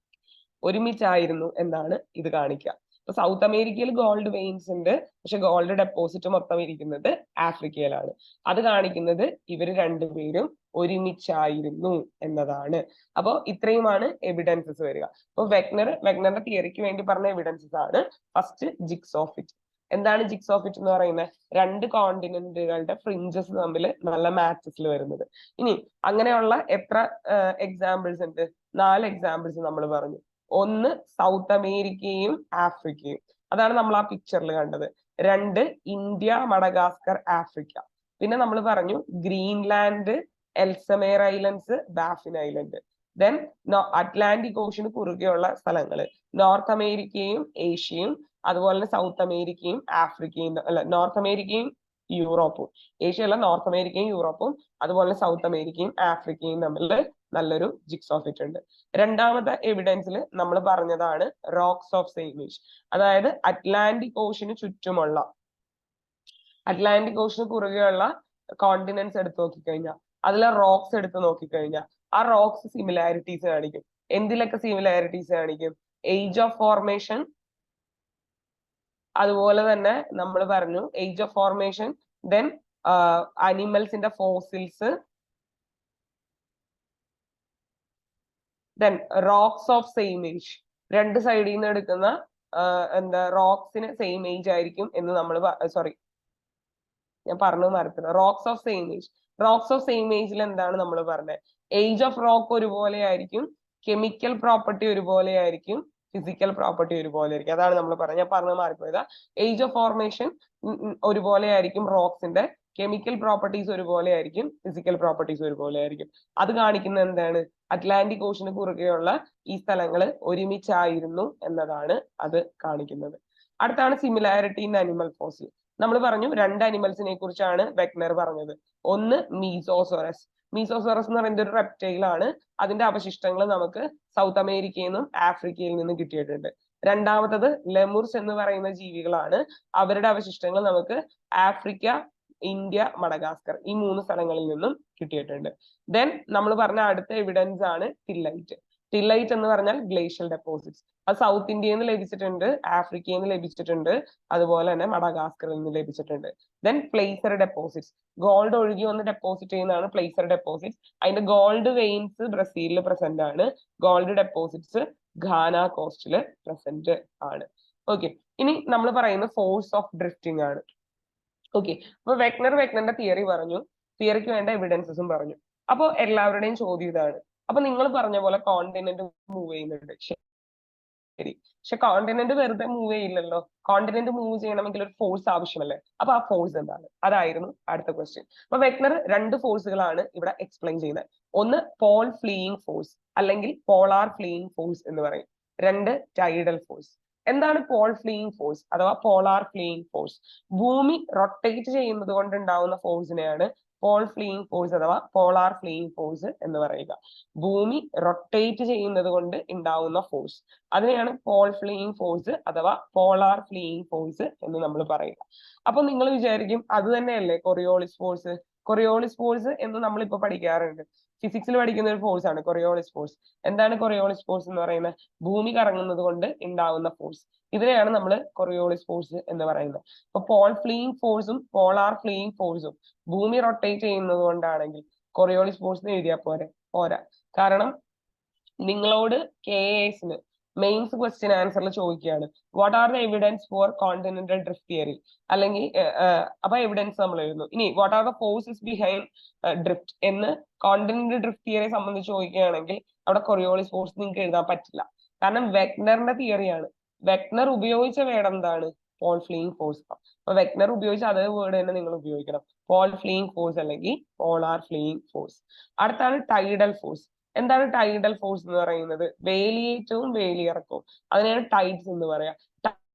ഒരുമിച്ചായിരുന്നു എന്നാണ് ഇത് കാണിക്കുക. ഇപ്പൊ സൗത്ത് അമേരിക്കയിൽ ഗോൾഡ് വെയിൻസ് ഉണ്ട്, പക്ഷെ ഗോൾഡ് ഡെപ്പോസിറ്റ് മൊത്തം ഇരിക്കുന്നത് ആഫ്രിക്കയിലാണ്. അത് കാണിക്കുന്നത് ഇവർ രണ്ടുപേരും ഒരുമിച്ചായിരുന്നു എന്നതാണ്. അപ്പൊ ഇത്രയുമാണ് എവിഡൻസസ് വരിക. അപ്പൊ വെഗ്നറുടെ തിയറിക്ക് വേണ്ടി പറഞ്ഞ എവിഡൻസസ് ആണ്. First, jigsaw fit. എന്താണ് ജിഗ്സോ ഫിറ്റ് എന്ന് പറയുന്നത്? 2 കോണ്ടിനെന്റുകളുടെ ഫ്രിഞ്ചസ് തമ്മിൽ നല്ല മാച്ചസിൽ വരുന്നത്. ഇനി അങ്ങനെയുള്ള എത്ര എക്സാമ്പിൾസ് ഉണ്ട്? 4 എക്സാമ്പിൾസ് നമ്മൾ പറഞ്ഞു. ഒന്ന് സൗത്ത് അമേരിക്കയും ആഫ്രിക്കയും, അതാണ് നമ്മൾ ആ പിക്ചറിൽ കണ്ടത്. 2 ഇന്ത്യ, മഡഗാസ്കർ, ആഫ്രിക്ക. പിന്നെ നമ്മൾ പറഞ്ഞു Greenland, Ellesmere Islands, Baffin Island. Then Atlantic Ocean കുറുകെയുള്ള സ്ഥലങ്ങള് നോർത്ത് അമേരിക്കയും ഏഷ്യയും, അതുപോലെ തന്നെ സൗത്ത് അമേരിക്കയും ആഫ്രിക്കയും, അല്ല നോർത്ത് അമേരിക്കയും യൂറോപ്പും, ഏഷ്യ അല്ല നോർത്ത് അമേരിക്കയും യൂറോപ്പും, അതുപോലെ സൗത്ത് അമേരിക്കയും ആഫ്രിക്കയും തമ്മിൽ നല്ലൊരു ജിഗ്സോ ഫിറ്റ് ഉണ്ട്. 2ാമത്തെ എവിഡൻസിൽ നമ്മൾ പറഞ്ഞതാണ് റോക്സ് ഓഫ് സെയിമേജ്. അതായത് അറ്റ്ലാന്റിക് ഓഷ്യന് ചുറ്റുമുള്ള, അറ്റ്ലാന്റിക് ഓഷ്യന് കുറുകെയുള്ള കോണ്ടിനെന്റ്സ് എടുത്ത് നോക്കിക്കഴിഞ്ഞാൽ അതിലെ റോക്സ് എടുത്ത് നോക്കിക്കഴിഞ്ഞാൽ ആ റോക്സ് സിമിലാരിറ്റീസ് കാണിക്കും. എന്തിലൊക്കെ സിമിലാരിറ്റീസ് കാണിക്കും? ഏജ് ഓഫ് ഫോർമേഷൻ, അതുപോലെ തന്നെ നമ്മൾ പറഞ്ഞു ഏജ് ഓഫ് ഫോർമേഷൻ, ദെൻ അനിമൽസിന്റെ fossils, then rocks of same age, രണ്ട് സൈഡിൽ നിന്ന് എടുക്കുന്ന എന്താ റോക്സിന് സെയിം ഏജ് ആയിരിക്കും എന്ന് നമ്മൾ സോറി ഞാൻ പറഞ്ഞു മറക്കുന്നത്. Rocks of same age, rocks of same ഏജിൽ എന്താണ് നമ്മൾ പറഞ്ഞത്? ഏജ് ഓഫ് റോക്ക് ഒരുപോലെ ആയിരിക്കും, കെമിക്കൽ പ്രോപ്പർട്ടി ഒരുപോലെ ആയിരിക്കും, ഫിസിക്കൽ പ്രോപ്പർട്ടി ഒരുപോലെ ആയിരിക്കും. അതാണ് നമ്മൾ പറഞ്ഞത്. ഞാൻ പറഞ്ഞു മാറിപ്പോയതാ. ഏജ് ഓഫ് ഫോർമേഷൻ ഒരുപോലെ ആയിരിക്കും റോക്സിന്റെ, കെമിക്കൽ പ്രോപ്പർട്ടീസ് ഒരുപോലെ ആയിരിക്കും, ഫിസിക്കൽ പ്രോപ്പർട്ടീസ് ഒരുപോലെ ആയിരിക്കും. അത് കാണിക്കുന്നത് എന്താണ്? അറ്റ്ലാന്റിക് ഓഷന് കുറുകെയുള്ള ഈ സ്ഥലങ്ങൾ ഒരുമിച്ചായിരുന്നു എന്നതാണ് അത് കാണിക്കുന്നത്. അടുത്താണ് സിമിലാരിറ്റി ഇൻ അനിമൽ ഫോസിൽ. നമ്മൾ പറഞ്ഞു രണ്ട് അനിമൽസിനെ കുറിച്ചാണ് വെഗ്നർ പറഞ്ഞത്. ഒന്ന് മീസോസോറസ്. മീസോസോറസ് എന്ന് പറയുന്നത് ഒരു റെപ്റ്റൈൽ ആണ്. അതിന്റെ അവശിഷ്ടങ്ങൾ നമുക്ക് സൗത്ത് അമേരിക്കയിൽ നിന്നും ആഫ്രിക്കയിൽ നിന്നും കിട്ടിയിട്ടുണ്ട്. രണ്ടാമത്തത് ലെമുർസ് എന്ന് പറയുന്ന ജീവികളാണ്. അവരുടെ അവശിഷ്ടങ്ങൾ നമുക്ക് ആഫ്രിക്ക, ഇന്ത്യ, മഡഗാസ്കർ ഈ 3 സ്ഥലങ്ങളിൽ നിന്നും കിട്ടിയിട്ടുണ്ട്. ദെൻ നമ്മൾ പറഞ്ഞ അടുത്ത എവിഡൻസ് ആണ് ടില്ലൈറ്റ്. ടില്ലൈറ്റ് എന്ന് പറഞ്ഞാൽ ഗ്ലേഷ്യൽ ഡെപ്പോസിറ്റ്സ്. അത് സൗത്ത് ഇന്ത്യയിൽ നിന്ന് ലഭിച്ചിട്ടുണ്ട്, ആഫ്രിക്കയിൽ നിന്ന് ലഭിച്ചിട്ടുണ്ട്, അതുപോലെ തന്നെ മഡഗാസ്കറിൽ നിന്ന് ലഭിച്ചിട്ടുണ്ട്. ദെൻ പ്ലേസർ ഡെപ്പോസിറ്റ്സ്, ഗോൾഡ് ഒഴുകി വന്ന് ഡെപ്പോസിറ്റ് ചെയ്യുന്നതാണ് പ്ലേസർ ഡെപ്പോസിറ്റ്സ്. അതിന്റെ ഗോൾഡ് വെയിൻസ് ബ്രസീലിൽ പ്രസന്റ് ആണ്, ഗോൾഡ് ഡെപ്പോസിറ്റ്സ് ഘാന കോസ്റ്റില് പ്രസന്റ് ആണ്. ഓക്കെ, ഇനി നമ്മൾ പറയുന്ന ഫോഴ്സ് ഓഫ് ഡ്രിഫ്റ്റിംഗ് ആണ്. ഓക്കെ, അപ്പൊ വെഗ്നറിന്റെ തിയറി പറഞ്ഞു, തിയറിക്ക് വേണ്ട എവിഡൻസസും പറഞ്ഞു. അപ്പൊ എല്ലാവരുടെയും ചോദ്യം ഇതാണ്, അപ്പൊ നിങ്ങൾ പറഞ്ഞ പോലെ കോണ്ടിനെന്റ് മൂവ് ചെയ്യുന്നുണ്ട്, ശരി, പക്ഷെ കോണ്ടിനെന്റ് വെറുതെ മൂവ് ചെയ്യില്ലല്ലോ. കോണ്ടിനെന്റ് മൂവ് ചെയ്യണമെങ്കിൽ ഒരു ഫോഴ്സ് ആവശ്യമല്ലേ. അപ്പൊ ആ ഫോഴ്സ് എന്താണ്? അതായിരുന്നു അടുത്ത ക്വസ്റ്റ്യൻ. അപ്പൊ വെഗ്നർ രണ്ട് ഫോഴ്സുകളാണ് ഇവിടെ എക്സ്പ്ലെയിൻ ചെയ്യുന്നത്. ഒന്ന് പോൾ ഫ്ലീയിങ് ഫോഴ്സ് അല്ലെങ്കിൽ പോളാർ ഫ്ലീയിങ് ഫോഴ്സ് എന്ന് പറയും. രണ്ട് ടൈഡൽ ഫോഴ്സ്. എന്താണ് പോൾ ഫ്ലീയിങ് ഫോഴ്സ് അഥവാ പോളാർ ഫ്ലീയിങ് ഫോഴ്സ്? ഭൂമി റൊട്ടേറ്റ് ചെയ്യുന്നത് കൊണ്ട് ഉണ്ടാവുന്ന ഫോഴ്സിനെയാണ് പോൾ ഫ്ലീയിങ് ഫോഴ്സ് അഥവാ പോളാർ ഫ്ലീയിങ് ഫോഴ്സ് എന്ന് പറയുക. ഭൂമി റൊട്ടേറ്റ് ചെയ്യുന്നത് കൊണ്ട് ഉണ്ടാവുന്ന ഫോഴ്സ്, അതിനെയാണ് പോൾ ഫ്ലീയിങ് ഫോഴ്സ് അഥവാ പോളാർ ഫ്ലീയിങ് ഫോഴ്സ് എന്ന് നമ്മൾ പറയുക. അപ്പൊ നിങ്ങൾ വിചാരിക്കും അത് തന്നെയല്ലേ കൊറിയോളിസ് ഫോഴ്സ്? കൊറിയോളിസ് ഫോഴ്സ് എന്ന് നമ്മളിപ്പോ പഠിക്കാറുണ്ട്, ഫിസിക്സിൽ പഠിക്കുന്ന ഒരു ഫോഴ്സ് ആണ് കൊറിയോളിസ് ഫോഴ്സ്. എന്താണ് കൊറിയോളിസ് ഫോഴ്സ് എന്ന് പറയുന്നത്? ഭൂമി കറങ്ങുന്നത് കൊണ്ട് ഉണ്ടാവുന്ന ഫോഴ്സ്, ഇതിനെയാണ് നമ്മൾ കൊറിയോളിസ് ഫോഴ്സ് എന്ന് പറയുന്നത്. അപ്പൊ പോൾ ഫ്ലീയിങ് ഫോഴ്സും പോളാർ ഫ്ലീയിങ് ഫോഴ്സും ഭൂമി റൊട്ടേറ്റ് ചെയ്യുന്നത് കൊണ്ടാണെങ്കിൽ കൊറിയോളിസ് ഫോഴ്സ് എഴുതിയാൽ പോരാ. കാരണം നിങ്ങളോട് KASന് മെയിൻസ് ക്വസ്റ്റ്യൻ ആൻസറിൽ ചോദിക്കുകയാണ് what are the evidence for continental drift theory, അല്ലെങ്കിൽ അപ്പൊ എവിഡൻസ് നമ്മൾ എഴുതുന്നു. ഇനി what are the forces behind drift എന്ന് കോണ്ടിനെന്റൽ ഡ്രിഫ്റ്റ് തിയറിയെ സംബന്ധിച്ച് ചോദിക്കുകയാണെങ്കിൽ അവിടെ കൊറിയോളിസ് ഫോഴ്സ് നിങ്ങൾക്ക് എഴുതാൻ പറ്റില്ല. കാരണം വെഗ്നറിന്റെ തിയറിയാണ്. വെഗ്നർ ഉപയോഗിച്ച വേർഡ് എന്താണ്? Pole fleeing force. അപ്പൊ വെഗ്നർ ഉപയോഗിച്ച അതേ വേർഡ് തന്നെ നിങ്ങൾ ഉപയോഗിക്കണം, പോൾ ഫ്ലീയിങ് ഫോഴ്സ് അല്ലെങ്കിൽ പോളാർ ഫ്ലീയിങ് ഫോഴ്സ്. അടുത്താണ് ടൈഡൽ ഫോഴ്സ്. എന്താണ് ടൈഡൽ ഫോഴ്സ് എന്ന് പറയുന്നത്? വേലിയേറ്റവും വേലിയിറക്കവും, അതിനെയാണ് ടൈഡ്സ് എന്ന് പറയാ.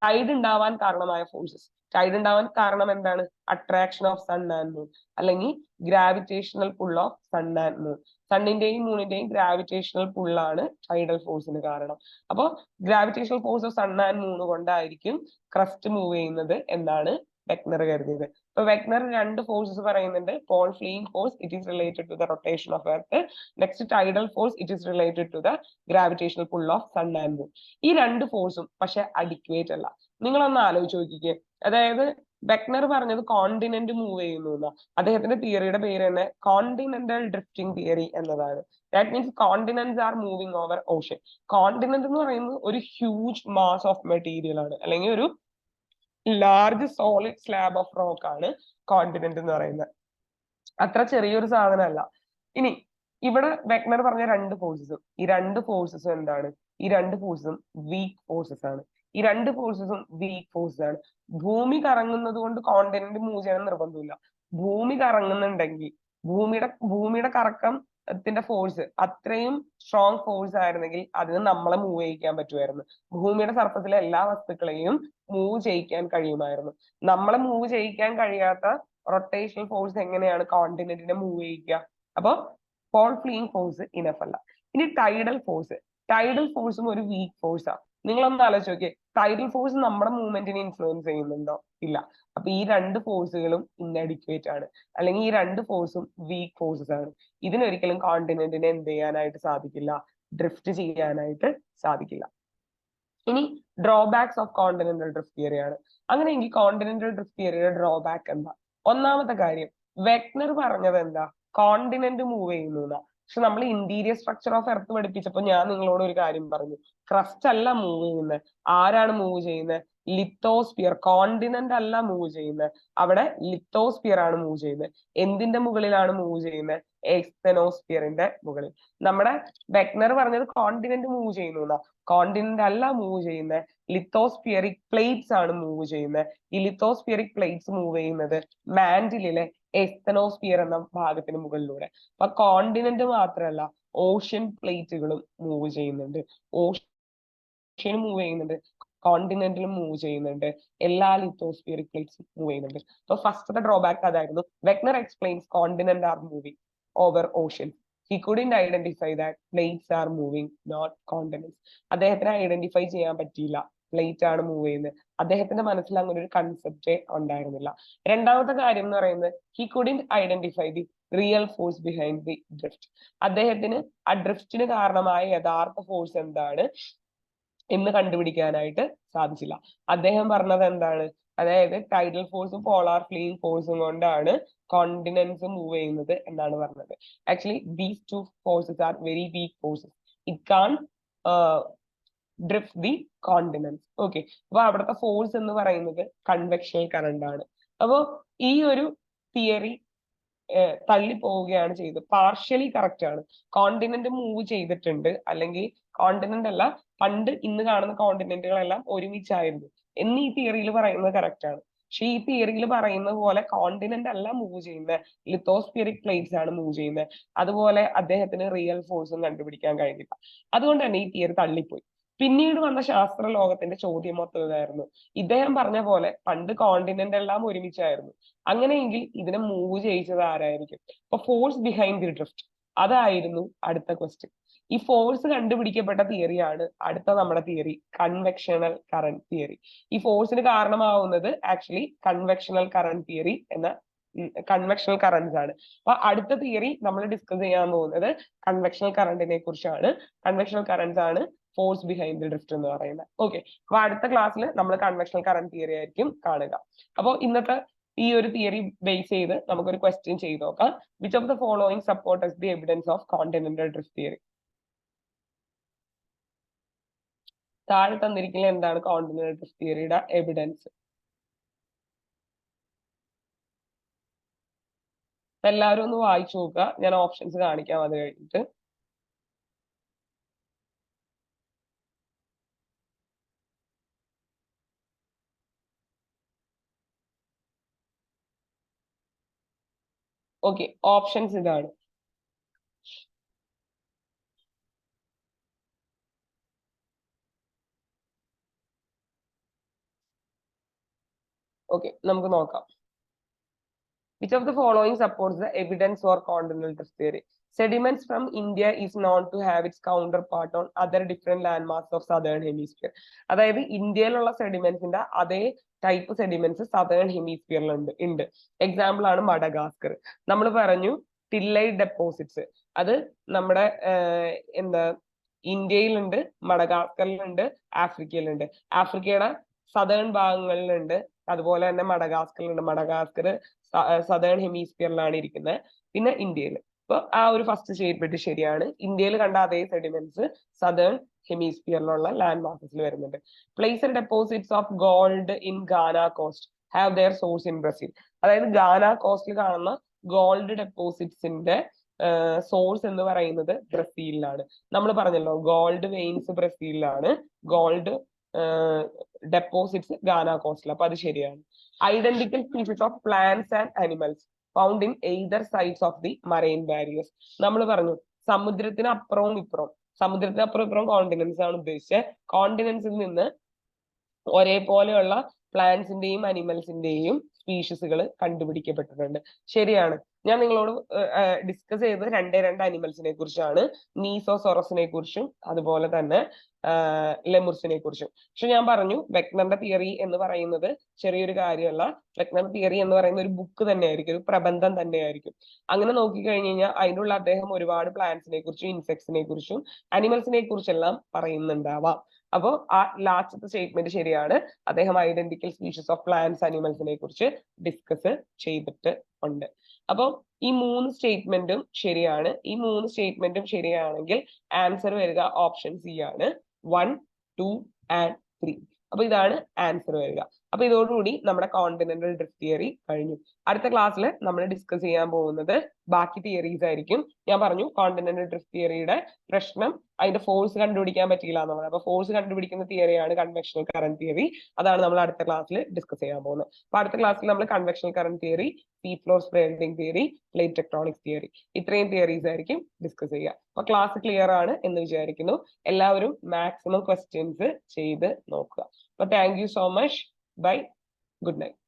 ടൈഡ് ഉണ്ടാവാൻ കാരണമായ ഫോഴ്സസ്. ടൈഡ് ഉണ്ടാവാൻ കാരണം എന്താണ്? Attraction of sun and moon അല്ലെങ്കിൽ gravitational pull of sun and moon. സണ്ണിന്റെയും മൂണിന്റെയും ഗ്രാവിറ്റേഷണൽ പുള്ളാണ് ടൈഡൽ ഫോഴ്സിന് കാരണം. അപ്പോൾ gravitational force of sun and moon കൊണ്ടായിരിക്കും ക്രസ്റ്റ് മൂവ് ചെയ്യുന്നത് എന്നാണ് വെഗ്നർ കരുതിയത്. അപ്പൊ വെഗ്നർ രണ്ട് ഫോഴ്സസ് പറയുന്നുണ്ട്. Pole fleeing force, it is related to the rotation of earth. Next tidal force, it is related to the gravitational pull of sun and moon. ഈ രണ്ട് ഫോഴ്സും പക്ഷെ അഡിക്വേറ്റ് അല്ല. നിങ്ങളൊന്ന് ആലോചിച്ച് നോക്കിക്കേ. അതായത് വെഗ്നർ പറഞ്ഞത് കോണ്ടിനെന്റ് മൂവ് ചെയ്യുന്നു എന്നാ. അദ്ദേഹത്തിന്റെ തിയറിയുടെ പേര് തന്നെ കോണ്ടിനെന്റൽ ഡ്രിഫ്റ്റിംഗ് തിയറി എന്നതാണ്. That means continents are moving over ocean. Continent എന്ന് പറയുന്നത് ഒരു ഹ്യൂജ് മാസ് ഓഫ് മെറ്റീരിയൽ ആണ്, അല്ലെങ്കിൽ ഒരു large solid slab of rock ആണ് കോണ്ടിനെന്റ് എന്ന് പറയുന്നത്. അത്ര ചെറിയൊരു സാധനമല്ല. ഇനി ഇവിടെ വെഗ്നർ പറഞ്ഞ രണ്ട് ഫോഴ്സസും, ഈ രണ്ട് ഫോഴ്സസും എന്താണ്? ഈ രണ്ട് ഫോഴ്സസും വീക്ക് ഫോഴ്സസ് ആണ്. ഈ രണ്ട് ഫോഴ്സസും വീക്ക് ഫോഴ്സസ് ആണ്. ഭൂമി കറങ്ങുന്നത് കൊണ്ട് കോണ്ടിനെന്റ് മൂവ് ചെയ്യണം നിർബന്ധമില്ല. ഭൂമി കറങ്ങുന്നുണ്ടെങ്കിൽ ഭൂമിയുടെ കറക്കത്തിന്റെ ഫോഴ്സ് അത്രയും സ്ട്രോങ് ഫോഴ്സ് ആയിരുന്നെങ്കിൽ അതിന് നമ്മളെ മൂവ് ചെയ്യിക്കാൻ പറ്റുമായിരുന്നു. ഭൂമിയുടെ സർഫസിലെ എല്ലാ വസ്തുക്കളെയും മൂവ് ചെയ്യിക്കാൻ കഴിയുമായിരുന്നു. നമ്മളെ മൂവ് ചെയ്യിക്കാൻ കഴിയാത്ത റൊട്ടേഷണൽ ഫോഴ്സ് എങ്ങനെയാണ് കോണ്ടിനെന്റിനെ മൂവ് ചെയ്യിക്കുക? അപ്പൊ പോൾ ഫ്ലീയിങ് ഫോഴ്സ് ഇനഫ് അല്ല. ഇനി ടൈഡൽ ഫോഴ്സ്. ടൈഡൽ ഫോഴ്സും ഒരു വീക്ക് ഫോഴ്സാണ്. നിങ്ങളൊന്ന് ആലോചിച്ച് നോക്കിയേ, ടൈഡൽ ഫോഴ്സ് നമ്മുടെ മൂവ്മെന്റിനെ ഇൻഫ്ലുവൻസ് ചെയ്യുന്നുണ്ടോ? ഇല്ല. അപ്പൊ ഈ രണ്ട് ഫോഴ്സുകളും ഇൻഅഡിക്വേറ്റ് ആണ്, അല്ലെങ്കിൽ ഈ രണ്ട് ഫോഴ്സും വീക്ക് ഫോഴ്സസ് ആണ്. ഇതിനൊരിക്കലും കോണ്ടിനെന്റിനെ എന്ത് ചെയ്യാനായിട്ട് സാധിക്കില്ല? ഡ്രിഫ്റ്റ് ചെയ്യാനായിട്ട് സാധിക്കില്ല. ഇനി drawbacks of continental drift theory ആണ്. അങ്ങനെയെങ്കിൽ കോണ്ടിനെന്റൽ ഡ്രിഫ്റ്റ് തിയറിയുടെ ഡ്രോബാക്ക് എന്താ? ഒന്നാമത്തെ കാര്യം, വെഗ്നർ പറഞ്ഞത് എന്താ? കോണ്ടിനെന്റ് മൂവ് ചെയ്യുന്നു. പക്ഷെ നമ്മൾ ഇന്റീരിയർ സ്ട്രക്ചർ ഓഫ് എർത്ത് പഠിപ്പിച്ചപ്പോൾ ഞാൻ നിങ്ങളോട് ഒരു കാര്യം പറഞ്ഞു. ക്രസ്റ്റ് അല്ല മൂവ് ചെയ്യുന്നത്. ആരാണ് മൂവ് ചെയ്യുന്നത്? ലിത്തോസ്ഫിയർ. കോണ്ടിനെന്റ് അല്ല മൂവ് ചെയ്യുന്നത്, അവിടെ ലിത്തോസ്ഫിയർ ആണ് മൂവ് ചെയ്യുന്നത്. എന്തിന്റെ മുകളിലാണ് മൂവ് ചെയ്യുന്നത്? എക്സ്തനോസ്ഫിയറിന്റെ മുകളിൽ. നമ്മുടെ ബെക്നർ പറഞ്ഞത് കോണ്ടിനെന്റ് മൂവ് ചെയ്യുന്നു എന്നാ. കോണ്ടിനെന്റ് അല്ല മൂവ് ചെയ്യുന്നത്, ലിത്തോസ്ഫിയറിക് പ്ലേറ്റ്സ് ആണ് മൂവ് ചെയ്യുന്നത്. ഈ ലിത്തോസ്ഫിയറിക് പ്ലേറ്റ്സ് മൂവ് ചെയ്യുന്നത് മാന്റിലിലെ എസ്തനോസ്ഫിയർ എന്ന ഭാഗത്തിന് മുകളിലൂടെ. അപ്പൊ കോണ്ടിനെന്റ് മാത്രമല്ല, ഓഷ്യൻ പ്ലേറ്റുകളും മൂവ് ചെയ്യുന്നുണ്ട്. ഓഷ്യൻ മൂവ് ചെയ്യുന്നുണ്ട്, കോണ്ടിനെന്റിലും മൂവ് ചെയ്യുന്നുണ്ട്, എല്ലാ ലിത്തോസ്ഫിയറിക് പ്ലേറ്റ്സും മൂവ് ചെയ്യുന്നുണ്ട്. അപ്പൊ ഫസ്റ്റത്തെ ഡ്രോബാക്ക് അതായിരുന്നു. Wegener explains continent are moving over ocean. He couldn't identify that plates are moving, not continents. അദ്ദേഹത്തിന് ഐഡന്റിഫൈ ചെയ്യാൻ പറ്റിയില്ല പ്ലേറ്റ് ആണ് മൂവ് ചെയ്യുന്നത്. അദ്ദേഹത്തിന്റെ മനസ്സിൽ അങ്ങനെ ഒരു കൺസെപ്റ്റേ ഉണ്ടായിരുന്നില്ല. രണ്ടാമത്തെ കാര്യം എന്ന് പറയുന്നത്, he couldn't identify the real force behind the drift. അദ്ദേഹത്തിന് ആ ഡ്രിഫ്റ്റിന് കാരണമായ യഥാർത്ഥ ഫോഴ്സ് എന്താണ് എന്ന് കണ്ടുപിടിക്കാനായിട്ട് സാധിച്ചില്ല. അദ്ദേഹം പറഞ്ഞത് എന്താണ്? അതായത് ടൈഡൽ ഫോഴ്സും പോളാർ ഫ്ലീയിങ് ഫോഴ്സും കൊണ്ടാണ് കോണ്ടിനെന്റ്സ് മൂവ് ചെയ്യുന്നത് എന്നാണ് പറഞ്ഞത്. Actually these two forces are very weak forces. It can't drift the continents. Okay, അപ്പൊ അവിടുത്തെ ഫോഴ്സ് എന്ന് പറയുന്നത് കൺവെക്ഷണൽ കറണ്ട് ആണ്. അപ്പോ ഈ ഒരു തിയറി തള്ളി പോവുകയാണ് ചെയ്തത്. പാർഷ്യലി കറക്റ്റ് ആണ്. കോണ്ടിനെന്റ് മൂവ് ചെയ്തിട്ടുണ്ട്, അല്ലെങ്കിൽ കോണ്ടിനെന്റ് അല്ല, പണ്ട് ഇന്ന് കാണുന്ന കോണ്ടിനെന്റുകളെല്ലാം ഒരുമിച്ചായിരുന്നു എന്ന് ഈ തിയറിയിൽ പറയുന്നത് കറക്റ്റ് ആണ്. പക്ഷെ ഈ തിയറിയിൽ പറയുന്ന പോലെ കോണ്ടിനെന്റ് അല്ല മൂവ് ചെയ്യുന്നത്, ലിത്തോസ്ഫിയറിക് പ്ലേറ്റ്സ് ആണ് മൂവ് ചെയ്യുന്നത്. അതുപോലെ അദ്ദേഹത്തിന് റിയൽ ഫോഴ്സും കണ്ടുപിടിക്കാൻ കഴിഞ്ഞില്ല. അതുകൊണ്ട് തന്നെ ഈ തിയറി തള്ളിപ്പോയി. പിന്നീട് വന്ന ശാസ്ത്ര ലോകത്തിന്റെ ചോദ്യം മൊത്തം ഇതായിരുന്നു. ഇദ്ദേഹം പറഞ്ഞ പോലെ പണ്ട് കോണ്ടിനെന്റ് എല്ലാം ഒരുമിച്ചായിരുന്നു, അങ്ങനെയെങ്കിൽ ഇതിനെ മൂവ് ചെയ്യിച്ചത് ആരായിരിക്കും? അപ്പൊ ഫോഴ്സ് ബിഹൈൻഡ് ദി ഡ്രിഫ്റ്റ്, അതായിരുന്നു അടുത്ത ക്വസ്റ്റ്യൻ. ഈ ഫോഴ്സ് കണ്ടുപിടിക്കപ്പെട്ട തിയറിയാണ് അടുത്ത നമ്മുടെ തിയറി, കൺവെക്ഷണൽ കറന്റ് തിയറി. ഈ ഫോഴ്സിന് കാരണമാവുന്നത് ആക്ച്വലി കൺവെക്ഷണൽ കറന്റ് തിയറി എന്ന കൺവെക്ഷണൽ കറന്റ്സ് ആണ്. അപ്പൊ അടുത്ത തിയറി നമ്മൾ ഡിസ്കസ് ചെയ്യാൻ പോകുന്നത് കൺവെക്ഷണൽ കറന്റിനെ കുറിച്ചാണ്. കൺവെക്ഷണൽ കറന്റ്സ് ആണ് ഫോഴ്സ് ബിഹൈൻഡ് ദി ഡ്രിഫ്റ്റ് എന്ന് പറയുന്നത്. ഓക്കെ, അപ്പൊ അടുത്ത ക്ലാസ്സിൽ നമ്മൾ കൺവെക്ഷണൽ കറന്റ് തിയറി ആയിരിക്കും കാണുക. അപ്പോൾ ഇന്നത്തെ ഈ ഒരു തിയറി ബേസ് ചെയ്ത് നമുക്കൊരു ക്വസ്റ്റ്യൻ ചെയ്ത് നോക്കാം. Which of the following support the evidence of continental drift theory? താഴെ തന്നിരിക്കുന്ന എന്താണ് കോണ്ടിനെന്റൽ ഡ്രിഫ്റ്റ് തിയറിയുടെ എവിഡൻസ്? എല്ലാവരും ഒന്ന് വായിച്ചു നോക്കുക. ഞാൻ ഓപ്ഷൻസ് കാണിക്കാം അത് കഴിഞ്ഞിട്ട്. ഓക്കെ, ഓപ്ഷൻസ് ഇതാണ്. ഓക്കെ, നമുക്ക് നോക്കാം. Which of the following supports the evidence for continental drift theory? Sediments from India is known to have its counterpart on other different landmasses of southern hemisphere. അതായത് ഇന്ത്യയിലുള്ള സെഡിമെന്റ്സിന്റെ അതേ type sediments southern ഹെമിസ്ഫിയറിൽ ഉണ്ട്. Example ആണ് Madagascar. നമ്മൾ പറഞ്ഞു ടില്ലൈഡ് deposits, അത് നമ്മുടെ എന്താ ഇന്ത്യയിലുണ്ട്, മഡഗാസ്കറിലുണ്ട്, ആഫ്രിക്കയിലുണ്ട്. ആഫ്രിക്കയുടെ സദേൺ ഭാഗങ്ങളിലുണ്ട്, അതുപോലെ തന്നെ മഡഗാസ്കറിലുണ്ട്. മഡഗാസ്കർ സദേൺ ഹെമിസ്ഫിയറിലാണ് ഇരിക്കുന്നത്, പിന്നെ ഇന്ത്യയിൽ. അപ്പൊ ആ ഒരു ഫസ്റ്റ് സ്റ്റേറ്റ്മെന്റ് ശരിയാണ്. ഇന്ത്യയിൽ കണ്ട അതേ സെഡിമെന്റ്സ് സദേൺ ഹെമിസ്ഫിയറിലുള്ള ലാൻഡ് മാസസിൽ വരുന്നുണ്ട്. Placer deposits of gold in Ghana coast have their source in Brazil. അതായത് ഗാന കോസ്റ്റിൽ കാണുന്ന ഗോൾഡ് ഡെപ്പോസിറ്റ്സിന്റെ സോഴ്സ് എന്ന് പറയുന്നത് ബ്രസീലിലാണ്. നമ്മൾ പറഞ്ഞല്ലോ ഗോൾഡ് വെയിൻസ് ബ്രസീലിലാണ്, ഗോൾഡ് ഡെപ്പോസിറ്റ്സ് ഗാന കോസ്റ്റിൽ. അപ്പൊ അത് ശരിയാണ്. Identical species of plants and animals found in either sides of the marine barriers. നമ്മൾ പറഞ്ഞു സമുദ്രത്തിന് അപ്പുറവും ഇപ്പുറവും, സമുദ്രത്തിന് അപ്പുറം ഇപ്പുറം കോണ്ടിനെന്റ്സ് ആണ് ഉദ്ദേശിച്ചത്. കോണ്ടിനെന്റ്സിൽ നിന്ന് ഒരേപോലെയുള്ള പ്ലാന്റ്സിന്റെയും അനിമൽസിന്റെയും സ്പീഷീസുകൾ കണ്ടുപിടിക്കപ്പെട്ടിട്ടുണ്ട്. ശരിയാണ്. ഞാൻ നിങ്ങളോട് ഡിസ്കസ് ചെയ്തത് രണ്ട് അനിമൽസിനെ കുറിച്ചാണ്, നീസോസോറസിനെ കുറിച്ചും അതുപോലെ തന്നെ ലെമുർസിനെ കുറിച്ചും. പക്ഷെ ഞാൻ പറഞ്ഞു വെഗ്നറിന്റെ തിയറി എന്ന് പറയുന്നത് ചെറിയൊരു കാര്യമല്ല. വെഗ്നറിന്റെ തിയറി എന്ന് പറയുന്ന ഒരു ബുക്ക് തന്നെയായിരിക്കും, ഒരു പ്രബന്ധം തന്നെയായിരിക്കും. അങ്ങനെ നോക്കിക്കഴിഞ്ഞു കഴിഞ്ഞാൽ അതിനുള്ള അദ്ദേഹം ഒരുപാട് പ്ലാന്റ്സിനെ കുറിച്ചും ഇൻസെക്ട്സിനെ കുറിച്ചും അനിമൽസിനെ കുറിച്ചെല്ലാം പറയുന്നുണ്ടാവാം. അപ്പോൾ ആ ലാസ്റ്റത്തെ സ്റ്റേറ്റ്മെന്റ് ശരിയാണ്. അദ്ദേഹം ഐഡന്റിക്കൽ സ്പീഷീസ് ഓഫ് പ്ലാന്റ്സ് അനിമൽസിനെ കുറിച്ച് ഡിസ്കസ് ചെയ്തിട്ട് ഉണ്ട്. അപ്പം ഈ 3 സ്റ്റേറ്റ്മെന്റും ശരിയാണ്. ഈ 3 സ്റ്റേറ്റ്മെന്റും ശരിയാണെങ്കിൽ ആൻസർ വരിക ഓപ്ഷൻ സി ആണ്. 1, 2 and 3. അപ്പൊ ഇതാണ് ആൻസർ വരിക. അപ്പൊ ഇതോടുകൂടി നമ്മുടെ കോണ്ടിനെന്റൽ ഡ്രിഫ്റ്റ് തിയറി കഴിഞ്ഞു. അടുത്ത ക്ലാസ്സിൽ നമ്മൾ ഡിസ്കസ് ചെയ്യാൻ പോകുന്നത് ബാക്കി തിയറീസ് ആയിരിക്കും. ഞാൻ പറഞ്ഞു കോണ്ടിനെന്റൽ ഡ്രിഫ്റ്റ് തിയറിയുടെ പ്രശ്നം അതിന്റെ ഫോഴ്സ് കണ്ടുപിടിക്കാൻ പറ്റിയില്ല എന്ന് പറഞ്ഞു. അപ്പൊ ഫോഴ്സ് കണ്ടുപിടിക്കുന്ന തിയറിയാണ് കൺവെക്ഷണൽ കറന്റ് തിയറി. അതാണ് നമ്മൾ അടുത്ത ക്ലാസ്സിൽ ഡിസ്കസ് ചെയ്യാൻ പോകുന്നത്. അപ്പൊ അടുത്ത ക്ലാസ്സിൽ നമ്മൾ convectional current theory, see floor spreading theory, plate tectonics theory, ഇത്രയും തിയറീസ് ആയിരിക്കും ഡിസ്കസ് ചെയ്യുക. അപ്പൊ ക്ലാസ് ക്ലിയർ ആണ് എന്ന് വിചാരിക്കുന്നു. എല്ലാവരും മാക്സിമം ക്വസ്റ്റ്യൻസ് ചെയ്ത് നോക്കുക. അപ്പൊ thank you so much. Bye. Good night.